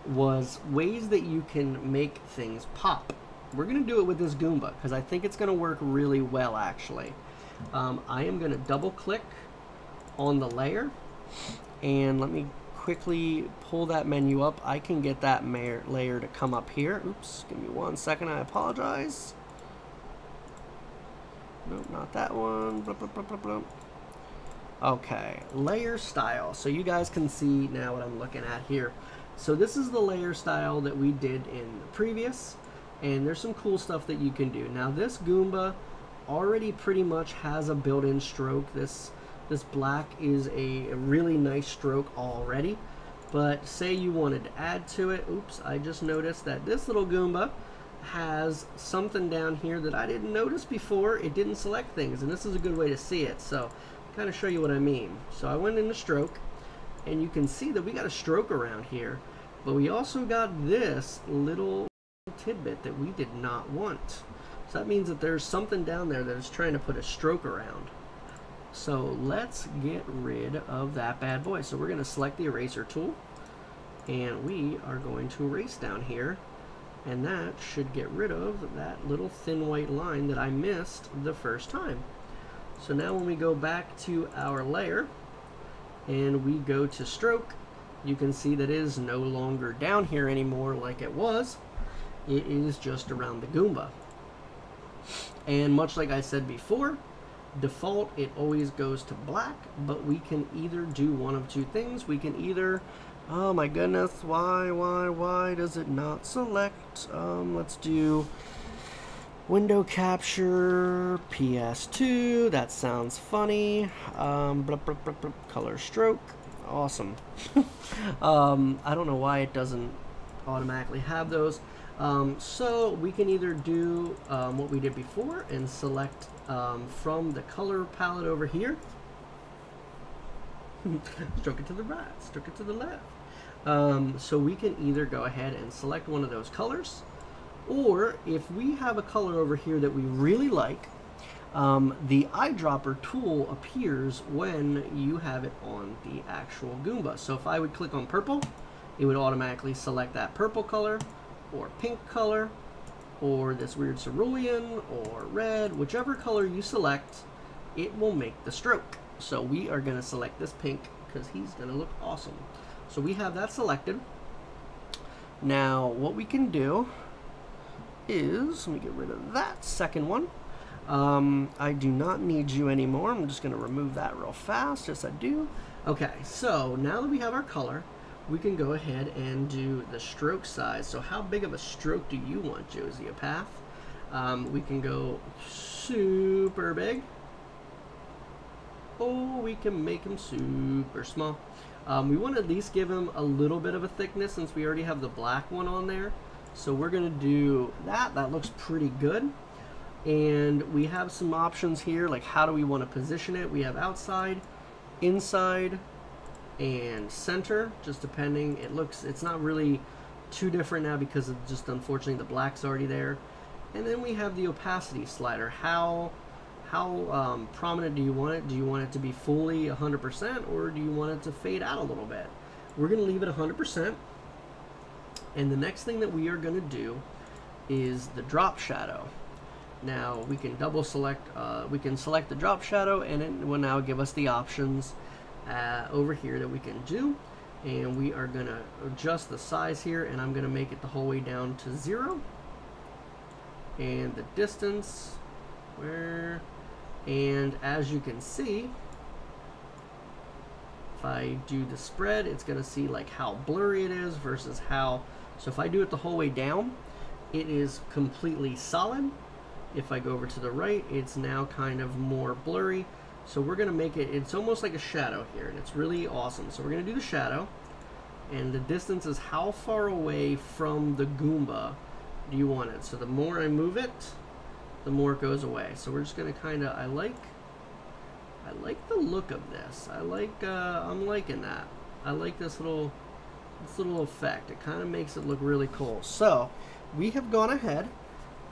was ways that you can make things pop. We're going to do it with this Goomba because I think it's going to work really well, actually. I am going to double click on the layer, and let me quickly pull that menu up. I can get that layer to come up here. Oops, give me 1 second, I apologize. Nope, not that one. Blah, blah, blah, blah, blah. Okay, layer style. So you guys can see now what I'm looking at here. So this is the layer style that we did in the previous, and there's some cool stuff that you can do. Now this Goomba already pretty much has a built-in stroke. This black is a really nice stroke already, but say you wanted to add to it. Oops, I just noticed that this little Goomba has something down here that I didn't notice before. It didn't select things, and this is a good way to see it. So kind of show you what I mean. So I went into stroke, And you can see that we got a stroke around here, but we also got this little tidbit that we did not want. So that means that there's something down there that is trying to put a stroke around. So let's get rid of that bad boy. So we're going to select the eraser tool, and we are going to erase down here, and that should get rid of that little thin white line that I missed the first time. So now when we go back to our layer and we go to stroke, you can see that it is no longer down here anymore like it was. It is just around the Goomba. And much like I said before, default, it always goes to black, but we can either do one of two things. We can either, oh my goodness, why does it not select? Let's do window capture, PS2, that sounds funny. Color stroke, awesome. I don't know why it doesn't automatically have those. So we can either do what we did before and select from the color palette over here. Stroke it to the right, stroke it to the left. So we can either go ahead and select one of those colors, or if we have a color over here that we really like, the eyedropper tool appears when you have it on the actual Goomba. So if I would click on purple, it would automatically select that purple color, or pink color, or this weird cerulean, or red. Whichever color you select, it will make the stroke. So we are going to select this pink because he's going to look awesome. So we have that selected. Now what we can do is, let me get rid of that second one. I do not need you anymore. I'm just going to remove that real fast. Yes, I do. Okay, so now that we have our color, we can go ahead and do the stroke size. So how big of a stroke do you want, Josiopath? We can go super big. Oh, we can make him super small. We want to at least give him a little bit of a thickness since we already have the black one on there. So we're going to do that. That looks pretty good. And we have some options here, like how do we want to position it. We have outside, inside, and center, just depending. It's not really too different now because of just, unfortunately, the black's already there. And then we have the opacity slider. How prominent do you want it? Do you want it to be fully 100%, or do you want it to fade out a little bit? We're going to leave it 100%. And the next thing that we are going to do is the drop shadow. Now we can double select, we can select the drop shadow, and it will now give us the options over here that we can do. And we are going to adjust the size here, and I'm going to make it the whole way down to 0. And the distance, and as you can see, if I do the spread, it's going to see like how blurry it is versus how. So if I do it the whole way down, it is completely solid. If I go over to the right, it's now kind of more blurry. So we're going to make it, it's almost like a shadow here, and it's really awesome. So we're going to do the shadow, and the distance is how far away from the Goomba do you want it. So the more I move it, the more it goes away. So we're just going to kind of, I like the look of this. I'm liking that. I like this little effect. It kind of makes it look really cool. So we have gone ahead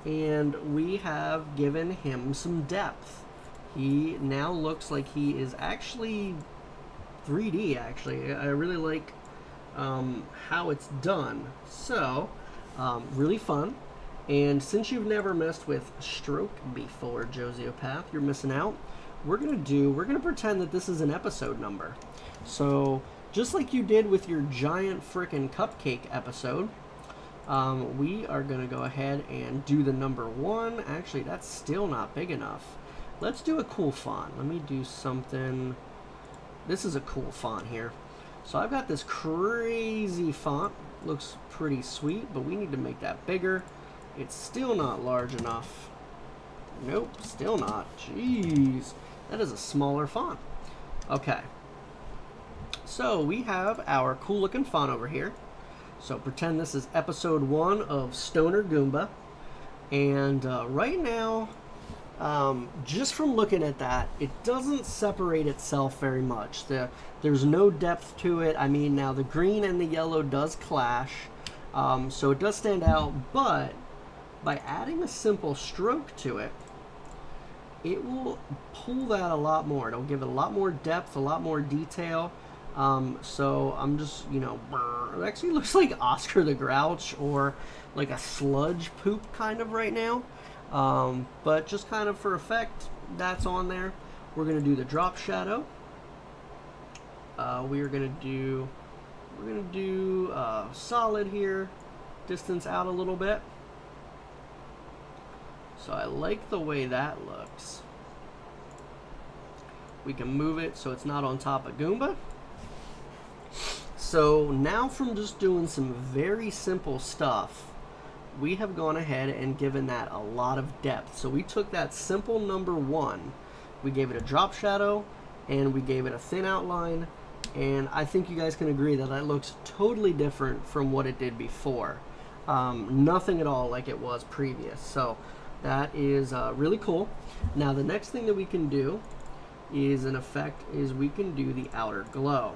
and we have given him some depth. He now looks like he is actually 3D, actually. I really like how it's done. So really fun. And since you've never messed with stroke before, Josiopath, you're missing out. We're gonna pretend that this is an episode number. So just like you did with your giant frickin' cupcake episode, we are gonna go ahead and do the number 1. Actually, that's still not big enough. Let's do a cool font. Let me do something. This is a cool font here. So I've got this crazy font. Looks pretty sweet, but we need to make that bigger. It's still not large enough. Nope, still not. Jeez, that is a smaller font. Okay. So we have our cool looking font over here. So pretend this is episode 1 of Stoner Goomba. And right now, just from looking at that, it doesn't separate itself very much. There's no depth to it. I mean, now the green and the yellow does clash, so it does stand out, but by adding a simple stroke to it, it will pull that a lot more. It'll give it a lot more depth, a lot more detail. So I'm just, you know, it actually looks like Oscar the Grouch or like a sludge poop kind of right now. But just kind of for effect, that's on there. We're going to do the drop shadow. We're going to do solid here, distance out a little bit. So I like the way that looks. We can move it so it's not on top of Goomba. So now from just doing some very simple stuff, we have gone ahead and given that a lot of depth. So we took that simple number 1, we gave it a drop shadow, and we gave it a thin outline, and I think you guys can agree that that looks totally different from what it did before. Nothing at all like it was previous. So that is really cool. Now the next thing that we can do is we can do the outer glow.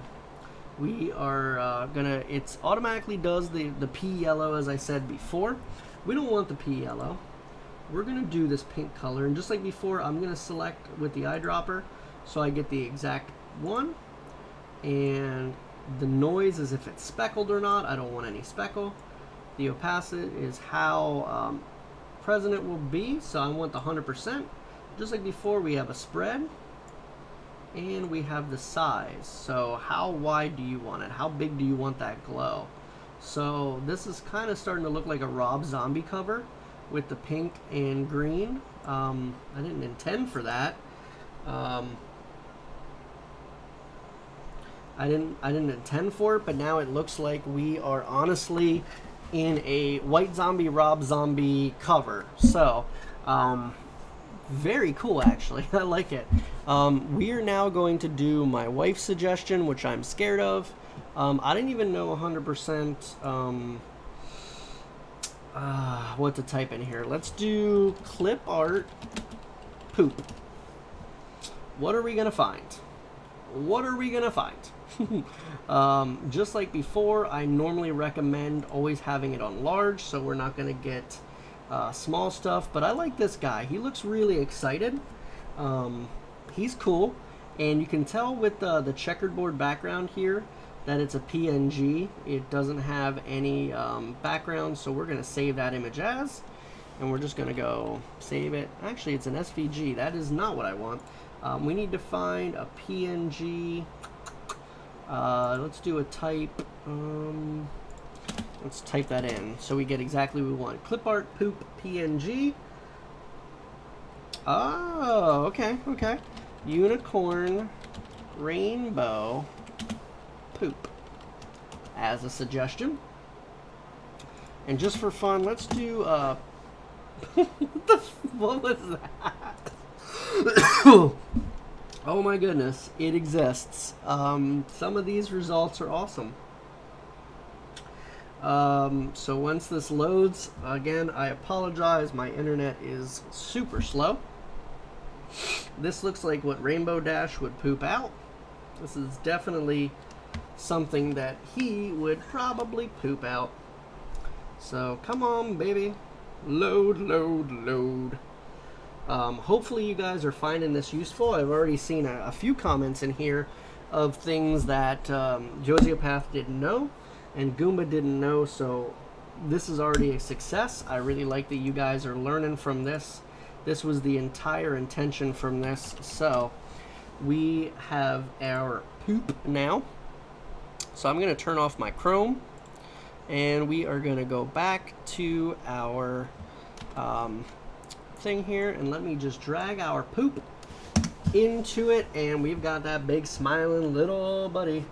We are it automatically does the pea yellow, as I said before. We don't want the pea yellow. We're gonna do this pink color, and just like before, I'm gonna select with the eyedropper so I get the exact one. And the noise is if it's speckled or not. I don't want any speckle. The opacity is how present it will be, so I want the 100%. Just like before, we have a spread. And we have the size. So how wide do you want it? How big do you want that glow? So this is kind of starting to look like a Rob Zombie cover with the pink and green. I didn't intend for that. I didn't intend for it, but now it looks like we are honestly in a White Zombie Rob Zombie cover. So very cool, actually. I like it. We are now going to do my wife's suggestion, which I'm scared of. I didn't even know 100% what to type in here. Let's do clip art poop. What are we gonna find? What are we gonna find? Just like before, I normally recommend always having it on large, so we're not gonna get small stuff, but I like this guy. He looks really excited. He's cool, and you can tell with the checkerboard background here that it's a PNG. It doesn't have any background, so we're gonna save that image as, and we're just gonna go save it. Actually, it's an SVG. That is not what I want. We need to find a PNG. Let's do a type. Let's type that in so we get exactly what we want. Clip art poop PNG. Oh, okay, okay. Unicorn rainbow poop as a suggestion. And just for fun, let's do what was that? Oh my goodness, it exists. Some of these results are awesome. So once this loads, again, I apologize, my internet is super slow. This looks like what Rainbow Dash would poop out. This is definitely something that he would probably poop out. So come on, baby. Load, load, load. Hopefully you guys are finding this useful. I've already seen a few comments in here of things that Josiopath didn't know and Goomba didn't know, so this is already a success. I really like that you guys are learning from this. This was the entire intention from this. So we have our poop now. So I'm going to turn off my Chrome, and we are going to go back to our thing here, and let me just drag our poop into it, and we've got that big smiling little buddy.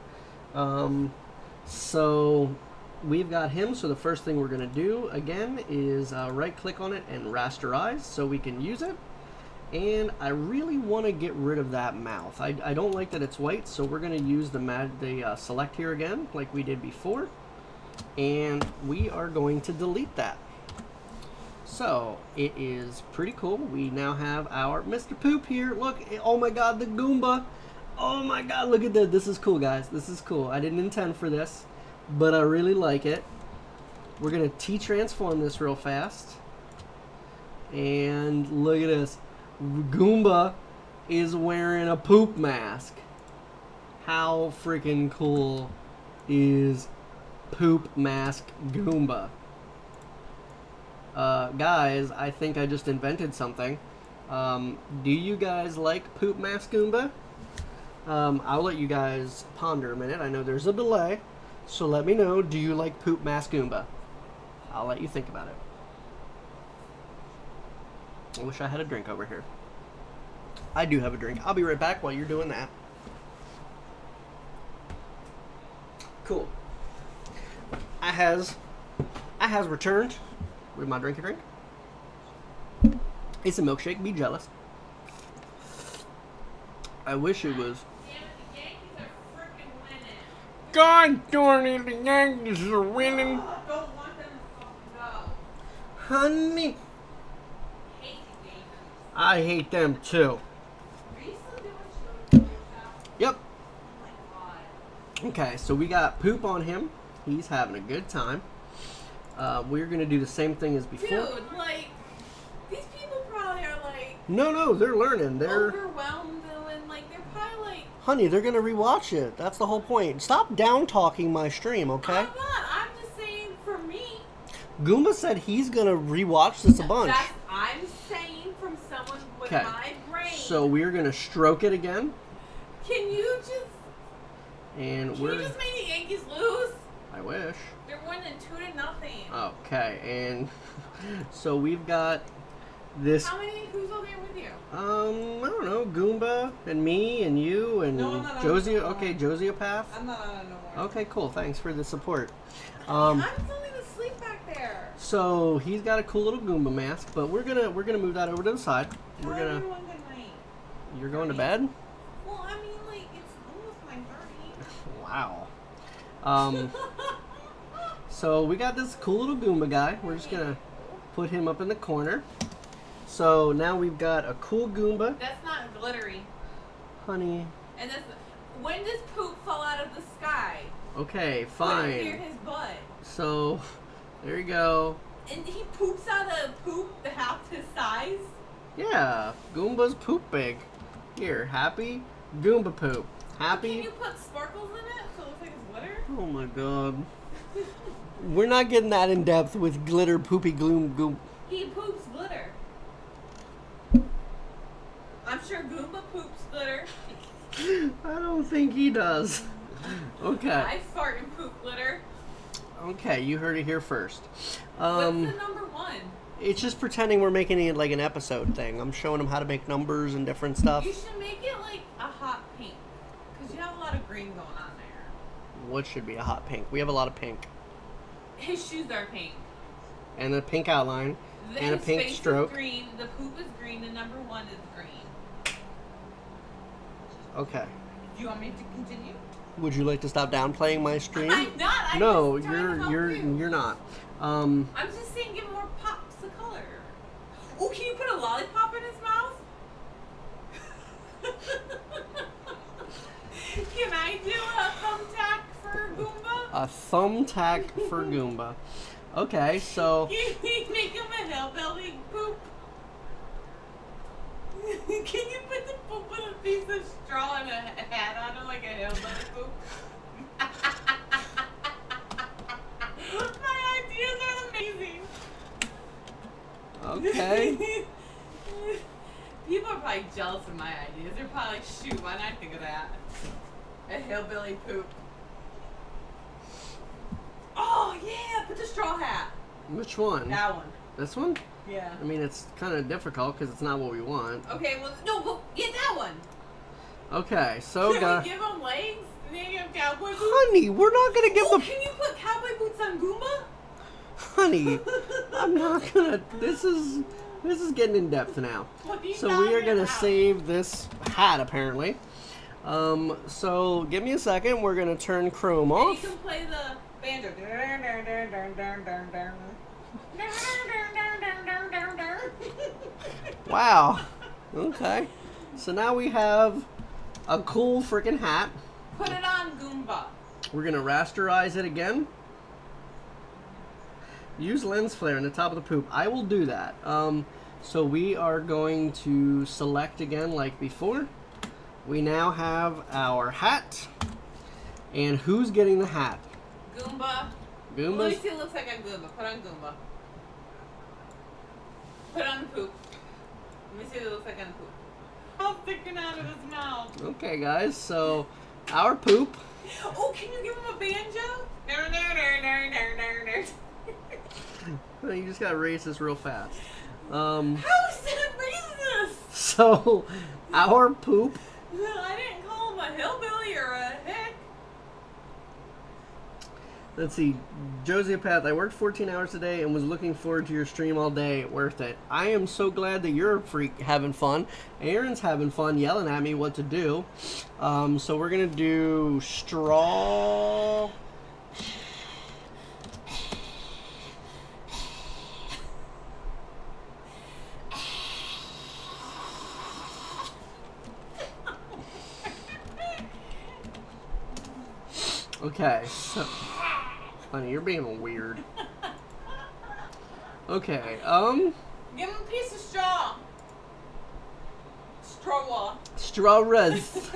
So we've got him. So the first thing we're going to do again is right click on it and rasterize so we can use it. And I really want to get rid of that mouth. I don't like that it's white, so we're going to use the select here again like we did before, and we are going to delete that. So, it is pretty cool. We now have our Mr. Poop here. Look, oh my god, the Goomba. Oh my god, look at that. This is cool, guys. This is cool. I didn't intend for this, but I really like it. We're going to T-transform this real fast. And look at this. Goomba is wearing a poop mask. How freaking cool is Poop Mask Goomba? Guys, I think I just invented something. Do you guys like Poop Mask Goomba? I'll let you guys ponder a minute. I know there's a delay, so let me know. Do you like Poop Mask Goomba? I'll let you think about it. I wish I had a drink over here. I do have a drink. I'll be right back while you're doing that. Cool. I has returned with my drink. It's a milkshake. Be jealous. I wish it was. Damn it, the Yankees are freaking winning. God darn it, the Yankees are winning. Oh, I don't want them to go. Honey, I hate the Yankees. I hate them too. Are you still doing shows? Yep. Oh my god. Okay, so we got poop on him. He's having a good time. We're gonna do the same thing as before. Dude, like, these people probably are like No, they're learning. They're overwhelmed and like they're probably like. honey, they're gonna rewatch it. That's the whole point. Stop down talking my stream, okay? I'm not. I'm just saying for me. Goomba said he's gonna rewatch this a bunch. That's I'm saying from someone with Okay. my brain. So we're gonna stroke it again, Can you just and can you just make the Yankees lose? I wish. They're winning 2-0. Okay, and so we've got this. Who's all there with you? I don't know, Goomba and me and you and No, I'm not on Josie. no more. Okay, Josiopath. I'm not on it no more. Okay, cool. Thanks for the support. I'm falling asleep back there. So he's got a cool little Goomba mask, but we're gonna move that over to the side. Tell We're gonna. everyone good night. You're going to bed? Well, I mean, like it's almost 9:30. Wow. So we got this cool little Goomba guy. We're just gonna put him up in the corner. So now we've got a cool Goomba. That's not glittery. Honey. And that's when does poop fall out of the sky? Okay, Right fine. near his butt. So there you go. And he poops out of poop half his size. Yeah, Goomba's poop big. Here, happy Goomba poop. Happy. Can you put sparkles in it so it looks like it's glitter? Oh my god. We're not getting that in depth with glitter poopy gloom goom. He poops glitter. I'm sure Goomba poops glitter. I don't think he does. Okay. I fart and poop glitter. Okay, you heard it here first. What's the number one? It's just pretending we're making it like an episode thing. I'm showing them how to make numbers and different stuff. You should make it like a hot pink. Because you have a lot of green going on there. What should be a hot pink? We have a lot of pink. His shoes are pink. And a pink outline. And a His pink face stroke. Is green. The poop is green. The number one is green. Okay. Do you want me to continue? Would you like to stop downplaying my stream? I'm not. I'm No, just trying to help you. you're not. I'm just saying, give him more pops of color. Oh, can you put a lollipop in his mouth? Can I do a thumbtack for Goomba? A thumbtack for Goomba. Okay, so Can we make him a hillbilly poop? Can you put the poop with a piece of straw and a hat on him like a hillbilly poop? My ideas are amazing. okay. People are probably jealous of my ideas. They're probably like, shoot, why didn't I think of that? A hillbilly poop. Oh, yeah, put the straw hat. Which one? That one. This one? Yeah. I mean, it's kind of difficult because it's not what we want. Okay, well, no, but get that one. Okay, so Can we give him legs? And then give him cowboy boots? honey, we're not gonna give Oh, the can you put cowboy boots on Goomba? honey. I'm not gonna. This is getting in depth now. What do you So got we are in your gonna house? save this hat apparently. So give me a second. We're gonna turn Chrome And you off. can play the banjo. Wow. Okay. So now we have a cool freaking hat. Put it on, Goomba. We're going to rasterize it again. Use lens flare in the top of the poop. I will do that. So we are going to select again like before. We now have our hat. And who's getting the hat? Goomba. Goomba's. Let me see what it looks like on Goomba. Put on Goomba. Put on the poop. Let me see what it looks like on the poop. How sticking out of his mouth. Okay, guys. So our poop. Oh, can you give him a banjo? You just gotta raise this real fast. How is that racist? So our poop. I didn't call him a hillbilly or a hick. Let's see, Joseph, I worked 14 hours today and was looking forward to your stream all day. Worth it. I am so glad that you're having fun. Aaron's having fun yelling at me what to do. So we're gonna do straw. Okay, so honey, you're being weird. Okay, Give him a piece of straw. Straw. Strawrez.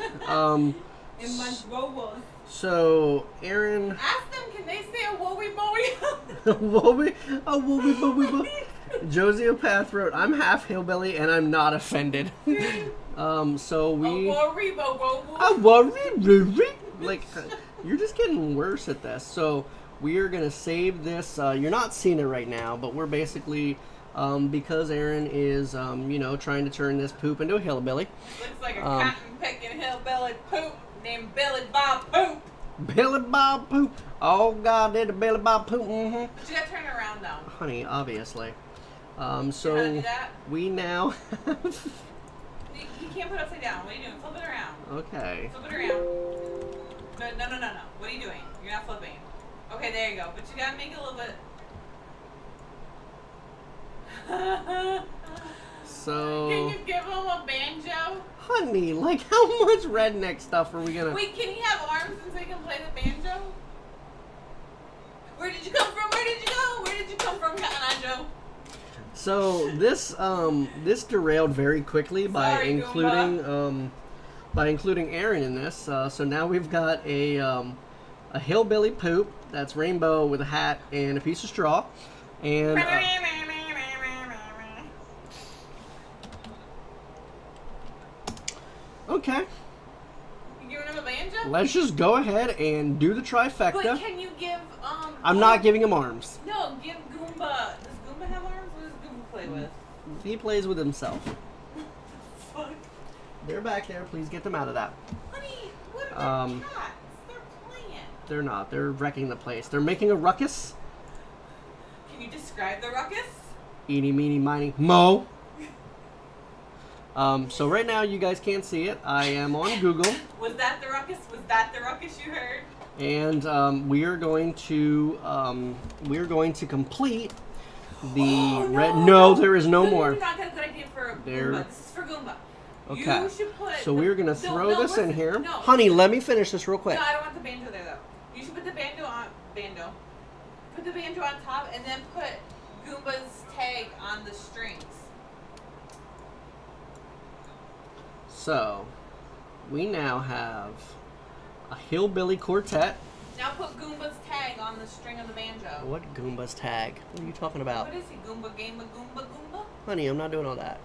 In my straw. So Aaron. Ask them, can they say a wowie bowie? Wowie. Joseph wrote, I'm half hillbilly and I'm not offended. So we. A worry. Like, you're just getting worse at this. So we are gonna save this. You're not seeing it right now, but we're basically, because Aaron is, you know, trying to turn this poop into a hillbilly. Looks like a cotton picking hillbilly poop named Billy Bob Poop. Billy Bob Poop. Oh God, did a Billy Bob Poop? Mm-hmm. But you gotta turn it around though. Honey, obviously. You know how to So do that? we now have. You can't put it upside down. What are you doing? Flip it around. Okay. Flip it around. No. What are you doing? You're not flipping. Okay, there you go. But you gotta make it a little bit. So. Can you give him a banjo? Honey, like how much redneck stuff are we gonna? Wait, can he have arms so he can play the banjo? Where did you come from? Where did you go? Where did you come from, Cotton Eye Joe? So this derailed very quickly by including Aaron in this. So now we've got a hillbilly poop that's rainbow with a hat and a piece of straw, and okay. You giving him a banjo? Let's just go ahead and do the trifecta. But can you give I'm not giving him arms. No, give Goomba. Does Goomba have arms? What does Goomba play with? He plays with himself. Fuck. They're back there. Please get them out of that. Honey, what about cats? They're playing. They're not. They're wrecking the place. They're making a ruckus. Can you describe the ruckus? Eeny, meeny, miny, mo. So right now you guys can't see it. I am on Google. Was that the ruckus? Was that the ruckus you heard? And we are going to complete the red. No, there is no more. You've not got a good idea for Goomba. This is for Goomba. Okay. You should put. So we're gonna throw this in here. No. Honey, let me finish this real quick. No, I don't want the banjo there though. You should put the banjo on Put the banjo on top and then put Goomba's tag on the strings. So we now have a hillbilly quartet. Now put Goomba's tag on the string of the banjo. What Goomba's tag? What are you talking about? What is he? Goomba, Gamba, Goomba, Goomba? Honey, I'm not doing all that.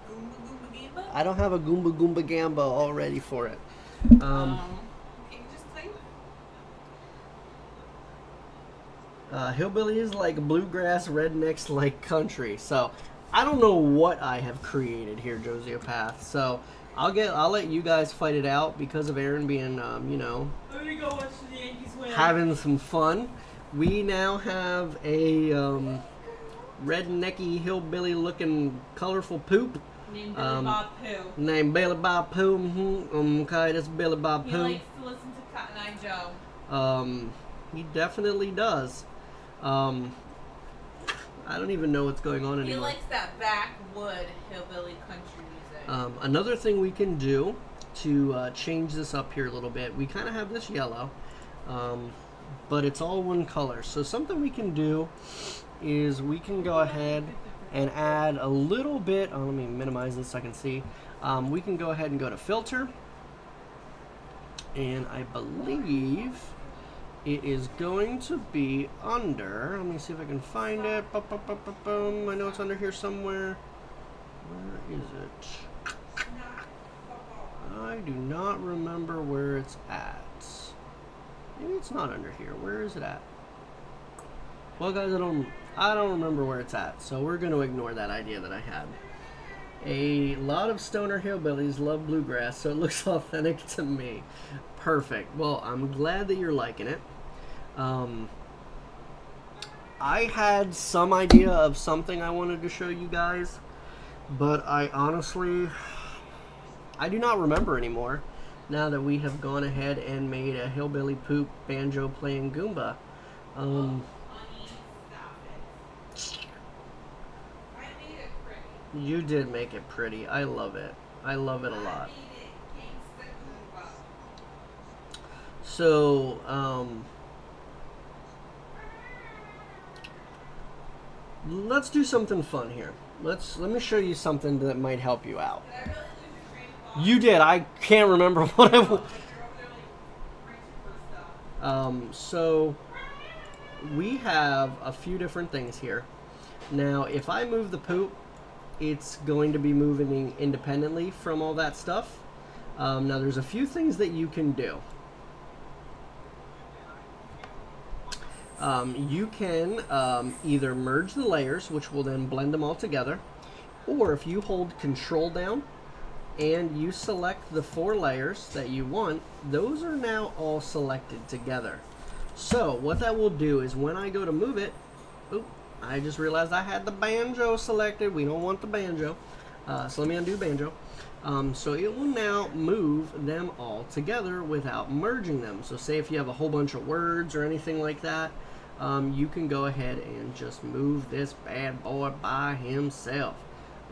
Goomba, Goomba, Gamba? I don't have a Goomba Gamba all ready for it. Can you just think? Hillbilly is like bluegrass, rednecks like country. So I don't know what I have created here, Joseph. So I'll let you guys fight it out because of Aaron being, you know, Let me go watch the Yankees win. having some fun. We now have a rednecky, hillbilly-looking, colorful poop. Named Billy Bob Pooh. Named Billy Bob Pooh. Mm-hmm. Okay, that's Billy Bob He Pooh. likes to listen to Cotton Eye Joe. He definitely does. I I don't even know what's going on He anymore. likes that backwood hillbilly country music. Another thing we can do to change this up here a little bit, we kind of have this yellow, but it's all one color. So something we can do is we can go ahead and add a little bit, let me minimize this so I can see. We can go ahead and go to filter, and I believe it is going to be under, let me see if I can find it. I know it's under here somewhere. Where is it? I do not remember where it's at. Maybe it's not under here. Where is it at? Well, guys, I don't remember where it's at, so we're going to ignore that idea that I had. A lot of stoner hillbillies love bluegrass, so it looks authentic to me. Perfect. Well, I'm glad that you're liking it. I had some idea of something I wanted to show you guys, but I honestly, I do not remember anymore now that we have gone ahead and made a hillbilly poop banjo playing Goomba. Honey, stop it. I made it pretty. You did make it pretty. I love it. I love it a lot. I made it gangsta Goomba. So, let's do something fun here. Let me show you something that might help you out. Did I really lose your train of thought? You did. I can't remember what I. Like you're over there like reaching for stuff. So we have a few different things here. Now, if I move the poop, it's going to be moving independently from all that stuff. Now, there's a few things that you can do. You can either merge the layers, which will then blend them all together, or if you hold Control down and you select the 4 layers that you want, those are now all selected together. So what that will do is when I go to move it, oop, I just realized I had the banjo selected. We don't want the banjo, so let me undo banjo. So it will now move them all together without merging them. So say if you have a whole bunch of words or anything like that, you can go ahead and just move this bad boy by himself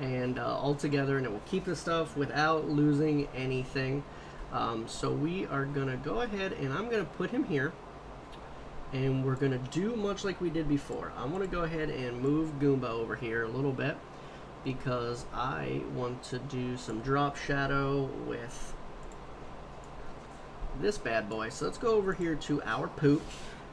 and all together, and it will keep the stuff without losing anything. So we are gonna go ahead and I'm gonna put him here, and we're gonna do much like we did before. I'm gonna go ahead and move Goomba over here a little bit because I want to do some drop shadow with this bad boy. So let's go over here to our poop,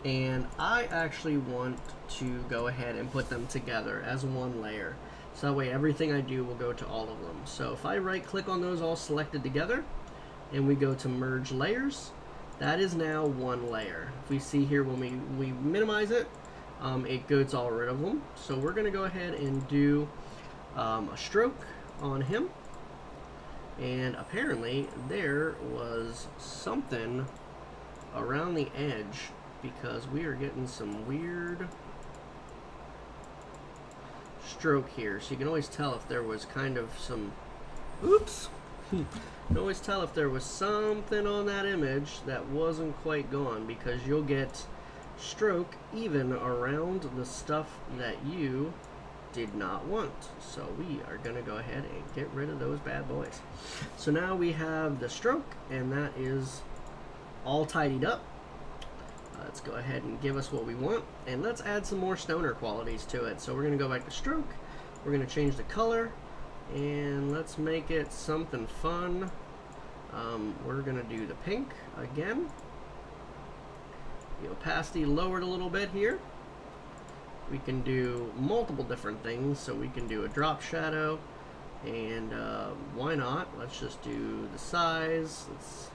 and I actually want to go ahead and put them together as one layer. So that way everything I do will go to all of them. So if I right click on those all selected together and we go to merge layers, that is now one layer. If we see here when we minimize it, it gets all rid of them. So we're gonna go ahead and do a stroke on him. And apparently there was something around the edge because we are getting some weird stroke here. So you can always tell if there was kind of some, oops. You can always tell if there was something on that image that wasn't quite gone, because you'll get stroke even around the stuff that you did not want. So we are going to go ahead and get rid of those bad boys. So now we have the stroke, and that is all tidied up. Let's go ahead and give us what we want, and let's add some more stoner qualities to it. So we're going to go back to stroke, we're going to change the color, and let's make it something fun. We're going to do the pink again. The opacity lowered a little bit here. We can do multiple different things, so we can do a drop shadow, and why not? Let's just do the size. Let's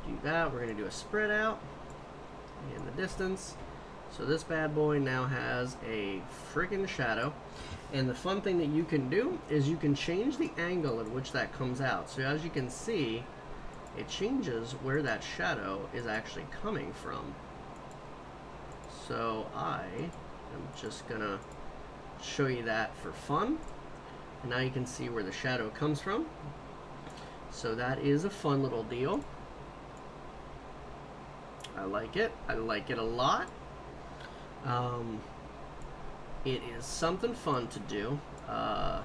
do that. We're going to do a spread out and the distance. So this bad boy now has a friggin' shadow. And the fun thing that you can do is you can change the angle at which that comes out. So as you can see, it changes where that shadow is actually coming from. So I am just gonna show you that for fun. And now you can see where the shadow comes from. So that is a fun little deal. I like it. I like it a lot. It is something fun to do. But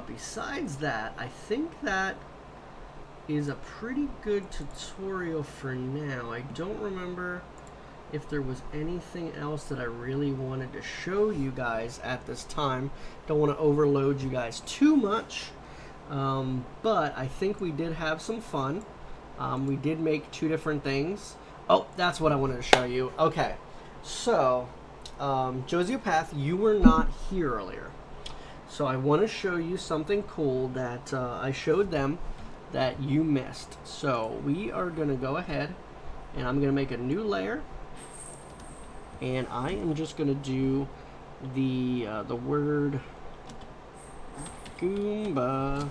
besides that, I think that is a pretty good tutorial for now. I don't remember if there was anything else that I really wanted to show you guys at this time. Don't want to overload you guys too much. But I think we did have some fun. We did make 2 different things. Oh, that's what I wanted to show you. Okay, so Josiopath, you were not here earlier. So I want to show you something cool that I showed them that you missed. So we are going to go ahead and I'm going to make a new layer. And I am just going to do the word Goomba.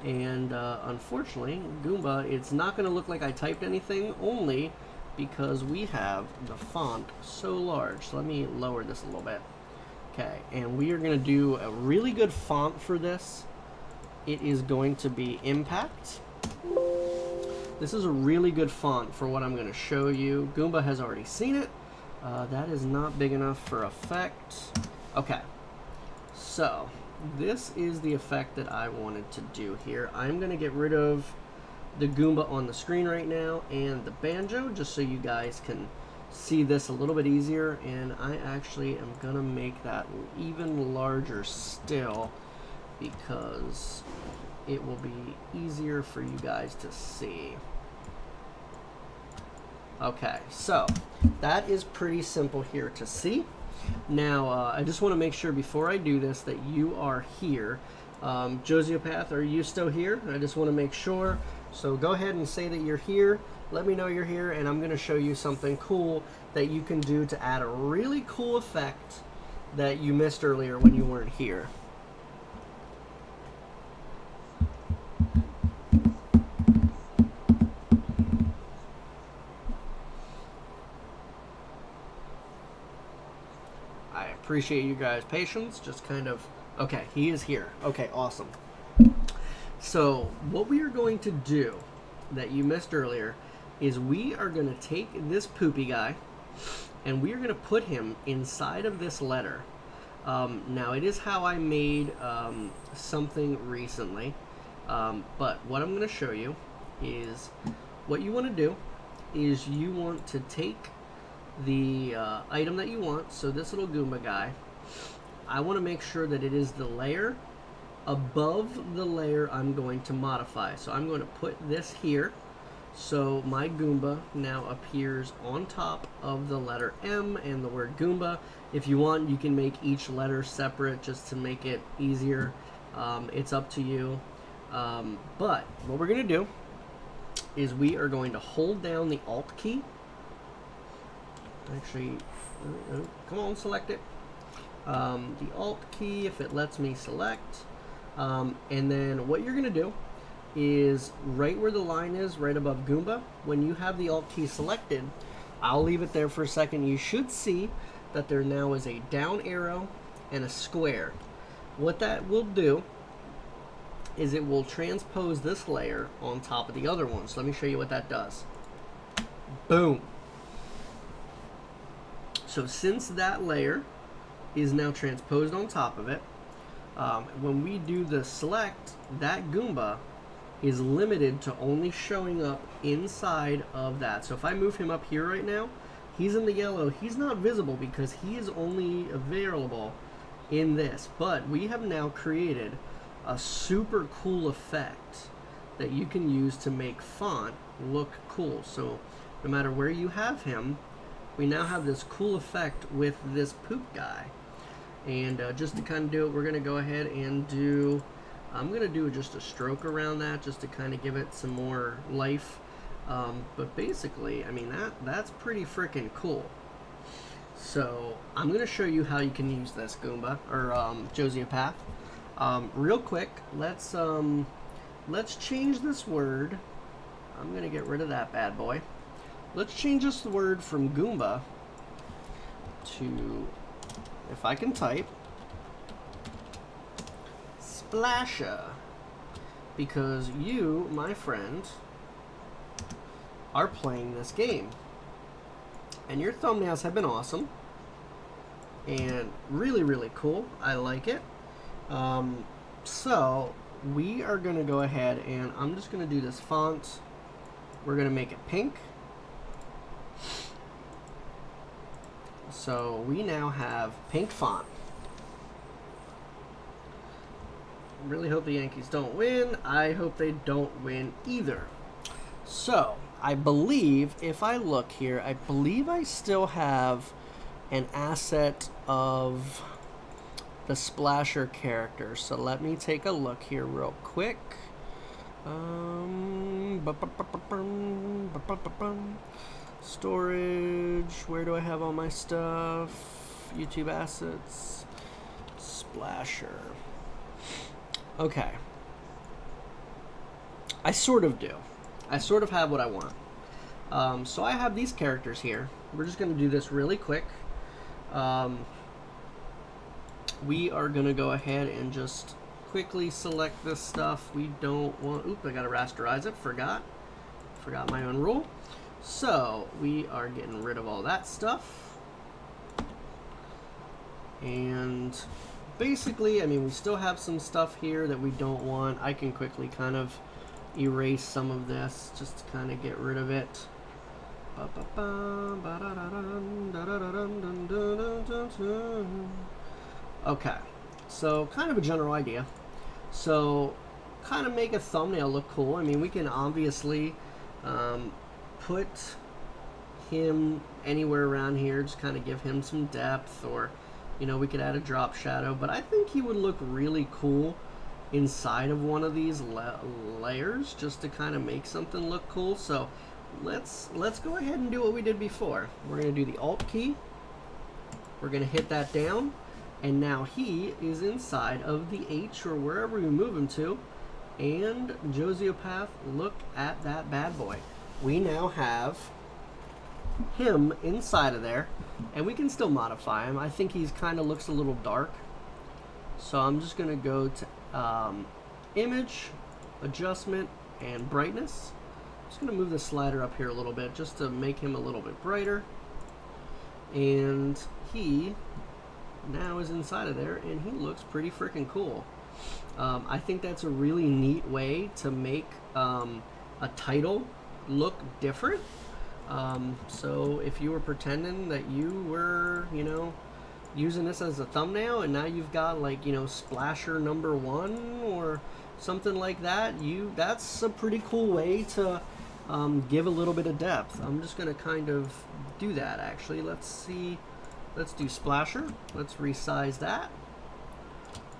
And unfortunately, Goomba, it's not going to look like I typed anything, only because we have the font so large. So let me lower this a little bit. Okay, and we are going to do a really good font for this. It is going to be Impact. This is a really good font for what I'm going to show you. Goomba has already seen it. That is not big enough for effect. Okay, so this is the effect that I wanted to do here. I'm going to get rid of the Goomba on the screen right now and the banjo, just so you guys can see this a little bit easier. And I actually am going to make that even larger still, because it will be easier for you guys to see. Okay, so that is pretty simple here to see. Now, I just want to make sure before I do this that you are here. Josiopath, are you still here? I just want to make sure. So go ahead and say that you're here. Let me know you're here, and I'm going to show you something cool that you can do to add a really cool effect that you missed earlier when you weren't here. I appreciate you guys' patience. Just kind of... Okay, he is here. Okay, awesome. So what we are going to do that you missed earlier is we are going to take this poopy guy and we are going to put him inside of this letter. Now, it is how I made something recently, but what I'm going to show you is what you want to do is you want to take the item that you want. So this little Goomba guy, I want to make sure that it is the layer above the layer I'm going to modify. So I'm going to put this here. So my Goomba now appears on top of the letter M and the word Goomba. If you want, you can make each letter separate just to make it easier. It's up to you. But what we're going to do is we are going to hold down the Alt key. Actually, come on, select it. The Alt key, if it lets me select. And then what you're going to do is right where the line is, right above Goomba, when you have the Alt key selected, I'll leave it there for a second. You should see that there now is a down arrow and a square. What that will do is it will transpose this layer on top of the other one. So let me show you what that does. Boom. So since that layer is now transposed on top of it, when we do the select, that Goomba is limited to only showing up inside of that. So if I move him up here right now, he's in the yellow. He's not visible because he is only available in this. But we have now created a super cool effect that you can use to make font look cool. So no matter where you have him, we now have this cool effect with this poop guy. And just to kind of do it, we're going to go ahead and do, I'm going to do just a stroke around that just to kind of give it some more life. But basically, I mean, that's pretty freaking cool. So I'm going to show you how you can use this Goomba, or Josiopath. Real quick, let's change this word. I'm going to get rid of that bad boy. Let's change this word from Goomba to, if I can type, Splasha, because you, my friend, are playing this game. And your thumbnails have been awesome. and really, really cool. I like it. So we are going to go ahead and I'm just going to do this font. We're going to make it pink. So we now have pink font. Really hope the Yankees don't win. I hope they don't win either. So I believe, if I look here, I believe I still have an asset of the Splasher character. So let me take a look here real quick. Storage. Where do I have all my stuff? YouTube assets. Splasher. Okay. I sort of do. I sort of have what I want. So I have these characters here. We're just going to do this really quick. We are going to go ahead and just quickly select this stuff. We don't want... Oop, I got to rasterize it. Forgot my own rule. So we are getting rid of all that stuff. And... basically, I mean, we still have some stuff here that we don't want. I can quickly kind of erase some of this just to kind of get rid of it. Okay, so kind of a general idea. So kind of make a thumbnail look cool. I mean, we can obviously put him anywhere around here, just kind of give him some depth, or you know, we could add a drop shadow, but I think he would look really cool inside of one of these layers, just to kind of make something look cool. So let's go ahead and do what we did before. We're going to do the Alt key. We're going to hit that down, and now he is inside of the H or wherever we move him to. And Josiopath, look at that bad boy. We now have him inside of there, and we can still modify him. I think he's kind of looks a little dark, so I'm just going to go to image, adjustment, and brightness. I'm just going to move the slider up here a little bit just to make him a little bit brighter, and he now is inside of there, and he looks pretty freaking cool. I think that's a really neat way to make a title look different. So if you were pretending that you were, you know, using this as a thumbnail, and now you've got, like, you know, Splasher #1 or something like that, that's a pretty cool way to give a little bit of depth. I'm just going to kind of do that, actually. Let's see. Let's do Splasher. Let's resize that.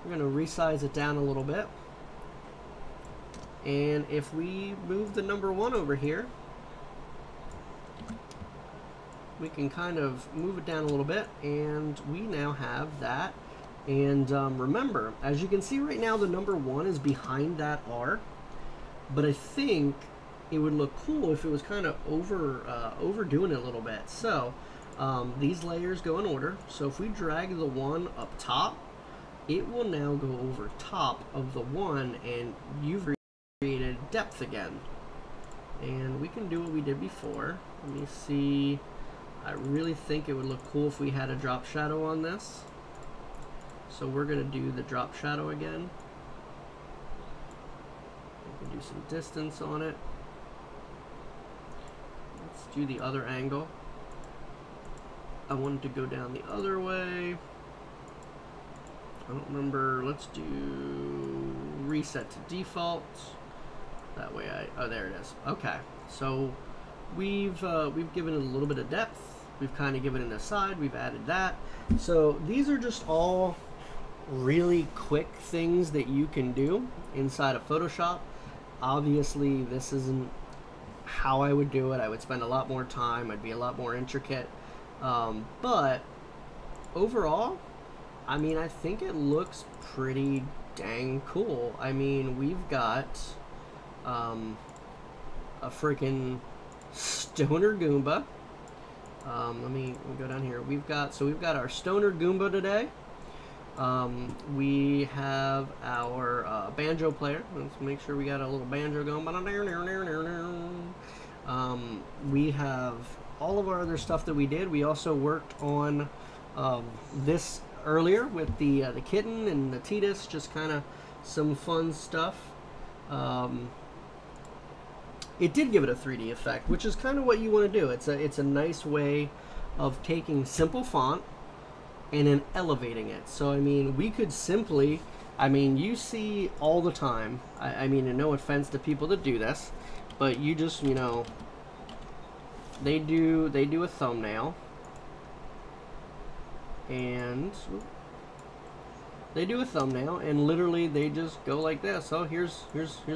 We're going to resize it down a little bit. And if we move the #1 over here, we can kind of move it down a little bit, and we now have that. And remember, as you can see right now, the #1 is behind that R, but I think it would look cool if it was kind of overdoing it a little bit. So these layers go in order. So if we drag the 1 up top, it will now go over top of the 1, and you've created depth again. And we can do what we did before. Let me see. I really think it would look cool if we had a drop shadow on this. So we're going to do the drop shadow again. We can do some distance on it. Let's do the other angle. I wanted to go down the other way. I don't remember. Let's do reset to default. That way oh, there it is. Okay, so we've given it a little bit of depth. We've kind of given it a side. We've added that. So these are just all really quick things that you can do inside of Photoshop. Obviously, this isn't how I would do it. I would spend a lot more time. I'd be a lot more intricate. But overall, I mean, I think it looks pretty dang cool. I mean, we've got a freaking Stoner Goomba. Let me go down here. We've got our Stoner Goomba today. We have our banjo player. Let's make sure we got a little banjo going. We have all of our other stuff that we did. We also worked on this earlier with the kitten and the Titus, just kind of some fun stuff. It did give it a 3D effect, which is kind of what you want to do. It's a nice way of taking simple font and then elevating it. So I mean, we could simply, I mean, you see all the time, I mean, and no offense to people that do this, but you just, you know, they do a thumbnail, and and literally they just go like this. Oh, here's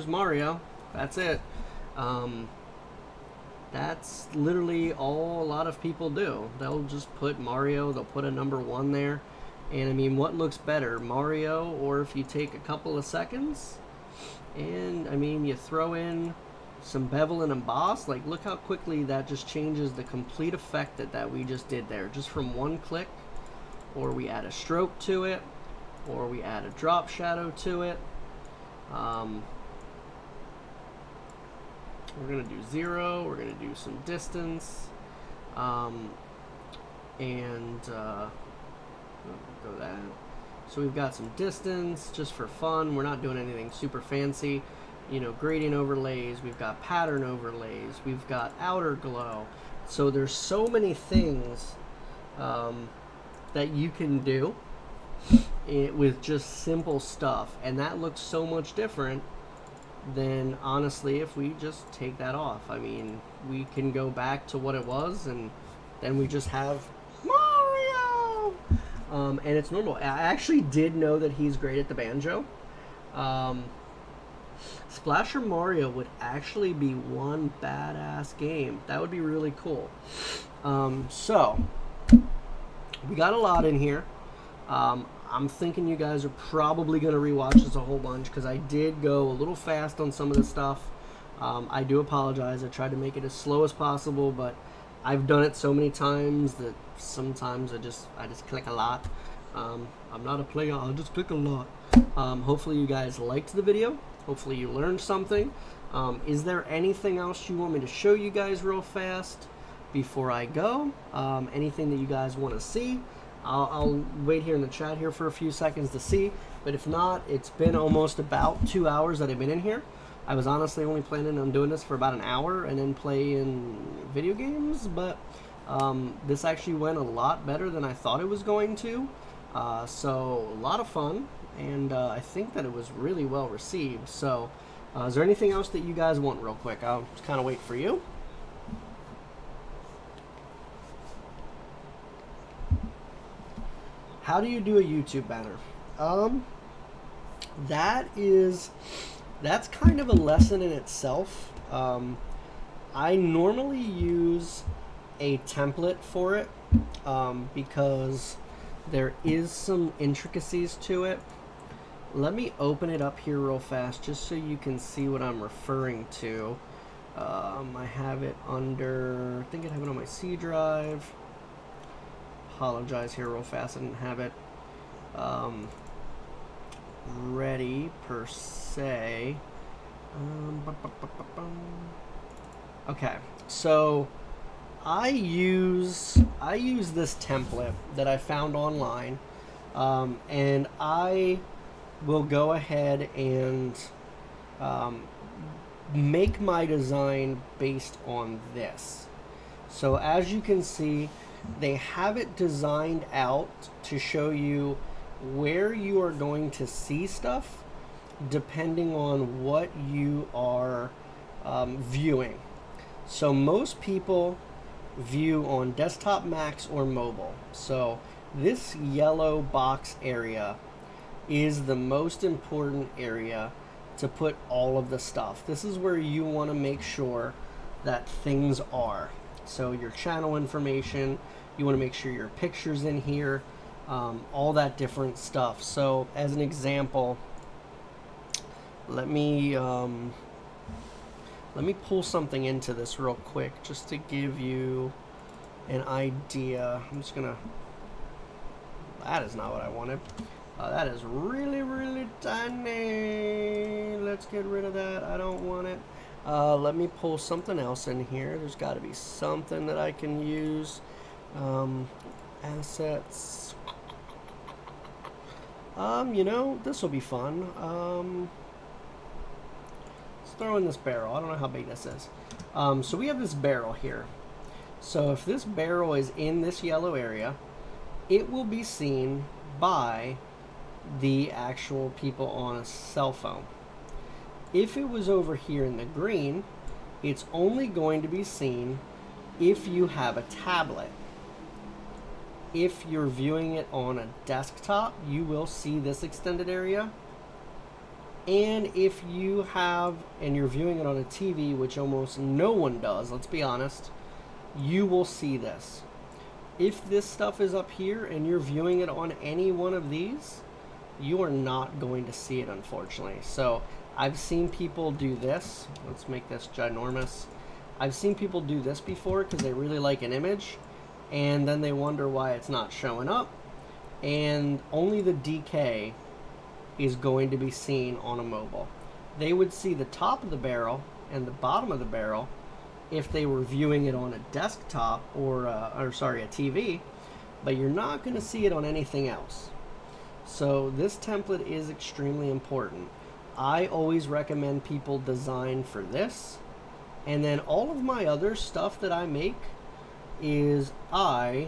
Mario. That's it. That's literally all a lot of people do. They'll just put Mario, they'll put a number 1 there. And I mean, what looks better, Mario, or if you take a couple of seconds and I mean, you throw in some bevel and emboss, like look how quickly that just changes the complete effect that we just did there, just from one click. Or we add a stroke to it, or we add a drop shadow to it. We're going to do 0, we're going to do some distance, and go that. So we've got some distance just for fun. We're not doing anything super fancy. You know, gradient overlays, we've got pattern overlays, we've got outer glow. So there's so many things that you can do with just simple stuff, and that looks so much different than honestly if we just take that off. I mean, we can go back to what it was, and then we just have Mario, and it's normal. I actually did know that he's great at the banjo. Splasher Mario would actually be one badass game. That would be really cool. So we got a lot in here. I'm thinking you guys are probably going to rewatch this a whole bunch, because I did go a little fast on some of the stuff. I do apologize. I tried to make it as slow as possible, but I've done it so many times that sometimes I just click a lot. I'm not a player, I'll just click a lot. Hopefully you guys liked the video. Hopefully you learned something. Is there anything else you want me to show you guys real fast before I go? Anything that you guys want to see? I'll wait here in the chat here for a few seconds to see, but if not, it's been almost about 2 hours that I've been in here. I was honestly only planning on doing this for about an hour and then playing video games, but this actually went a lot better than I thought it was going to. So a lot of fun, and I think that it was really well received. So is there anything else that you guys want real quick? I'll just kind of wait for you. How do you do a YouTube banner? That's kind of a lesson in itself. I normally use a template for it because there is some intricacies to it. Let me open it up here real fast just so you can see what I'm referring to. I have it under, I think I have it on my C drive. Apologize here real fast, I didn't have it ready per se. Okay, so I use this template that I found online, and I will go ahead and make my design based on this. So as you can see, they have it designed out to show you where you are going to see stuff depending on what you are viewing. So most people view on desktop, Macs, or mobile. So this yellow box area is the most important area to put all of the stuff. This is where you want to make sure that things are. So your channel information, you want to make sure your picture's in here, all that different stuff. So as an example, let me pull something into this real quick just to give you an idea. I'm just gonna, that is not what I wanted. That is really, really tiny. Let's get rid of that. I don't want it. Let me pull something else in here. There's got to be something that I can use. Assets. You know, this will be fun. Let's throw in this barrel. I don't know how big this is. So we have this barrel here. So if this barrel is in this yellow area, it will be seen by the actual people on a cell phone. If it was over here in the green, it's only going to be seen if you have a tablet. If you're viewing it on a desktop, you will see this extended area. And if you have, and you're viewing it on a TV, which almost no one does, let's be honest, you will see this. If this stuff is up here and you're viewing it on any one of these, you are not going to see it, unfortunately. So I've seen people do this. Let's make this ginormous. I've seen people do this before because they really like an image, and then they wonder why it's not showing up, and only the DK is going to be seen on a mobile. They would see the top of the barrel and the bottom of the barrel if they were viewing it on a desktop or a TV, but you're not going to see it on anything else. So this template is extremely important. I always recommend people design for this, and then all of my other stuff that I make is I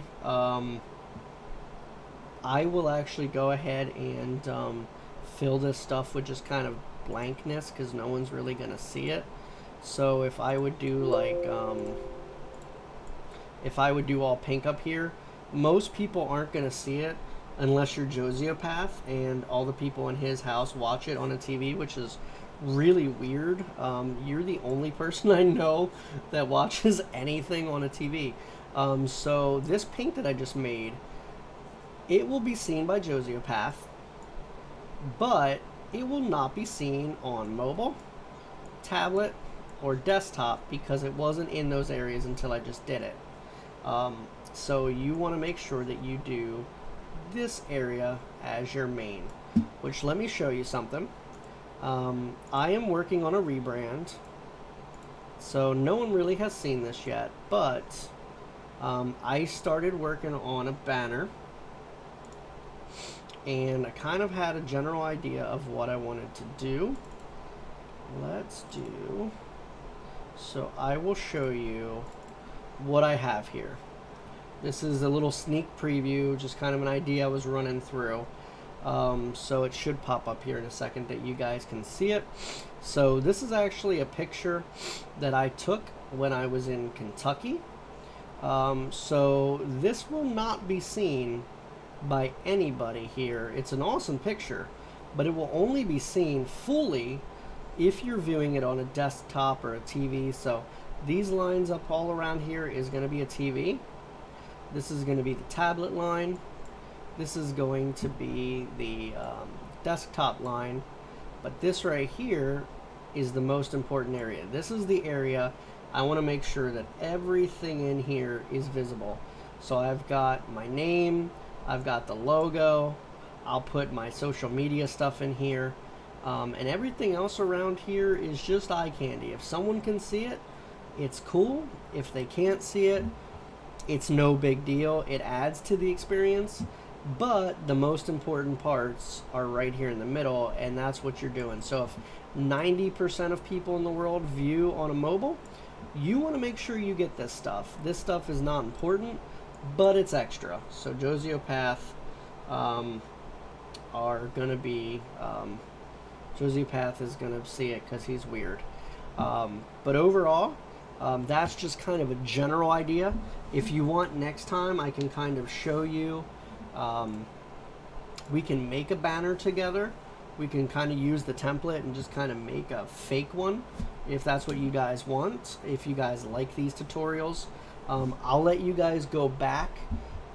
will actually go ahead and fill this stuff with just kind of blankness because no one's really going to see it. So if I would do like, if I would do all pink up here, most people aren't going to see it unless you're Josiopath and all the people in his house watch it on a TV, which is really weird. You're the only person I know that watches anything on a TV. So this pink that I just made, it will be seen by Josiopath, but it will not be seen on mobile, tablet, or desktop because it wasn't in those areas until I just did it. So you want to make sure that you do this area as your main, which, let me show you something. I am working on a rebrand, so no one really has seen this yet, but I started working on a banner, and I kind of had a general idea of what I wanted to do. Let's do, so I will show you what I have here. This is a little sneak preview, just kind of an idea I was running through. So it should pop up here in a second that you guys can see it. So this is actually a picture that I took when I was in Kentucky. So this will not be seen by anybody here. It's an awesome picture, but it will only be seen fully if you're viewing it on a desktop or a TV. So these lines up all around here is going to be a TV. This is going to be the tablet line. This is going to be the desktop line, but this right here is the most important area. This is the area I want to make sure that everything in here is visible. So I've got my name, I've got the logo, I'll put my social media stuff in here, and everything else around here is just eye candy. If someone can see it, it's cool. If they can't see it, it's no big deal. It adds to the experience. But the most important parts are right here in the middle, and that's what you're doing. So if 90% of people in the world view on a mobile, you want to make sure you get this stuff. This stuff is not important, but it's extra. So Josiopath are going to be, Josiopath is going to see it because he's weird. But overall, that's just kind of a general idea. If you want, next time I can kind of show you. We can make a banner together. We can kind of use the template and just kind of make a fake one if that's what you guys want. If you guys like these tutorials, I'll let you guys go back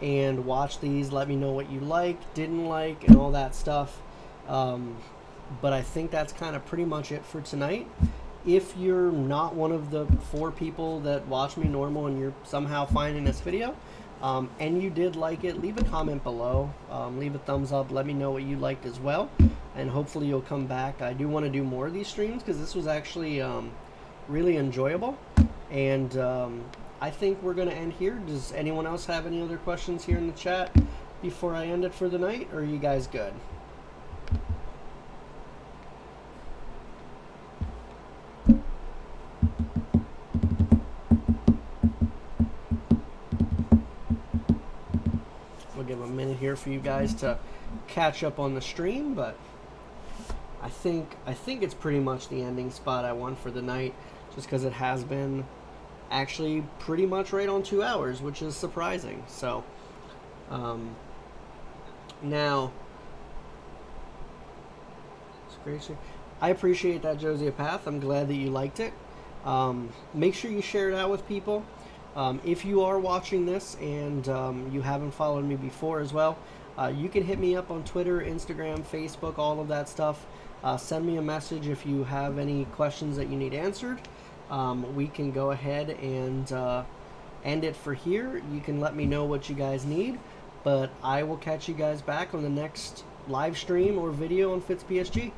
and watch these. Let me know what you like, didn't like, and all that stuff. But I think that's kind of pretty much it for tonight. If you're not one of the 4 people that watch me normal and you're somehow finding this video, and you did like it, leave a comment below, leave a thumbs up, let me know what you liked as well, and hopefully you'll come back. I do want to do more of these streams because this was actually really enjoyable, and I think we're going to end here. Does anyone else have any other questions here in the chat before I end it for the night, or are you guys good? We'll give a minute here for you guys to catch up on the stream, but I think it's pretty much the ending spot I want for the night, just because it has been actually pretty much right on 2 hours, which is surprising. So now it's great. I appreciate that, Josiopath. I'm glad that you liked it. Make sure you share it out with people. If you are watching this and you haven't followed me before as well, you can hit me up on Twitter, Instagram, Facebook, all of that stuff. Send me a message if you have any questions that you need answered. We can go ahead and end it for here. You can let me know what you guys need, but I will catch you guys back on the next live stream or video on Fitz-Psg.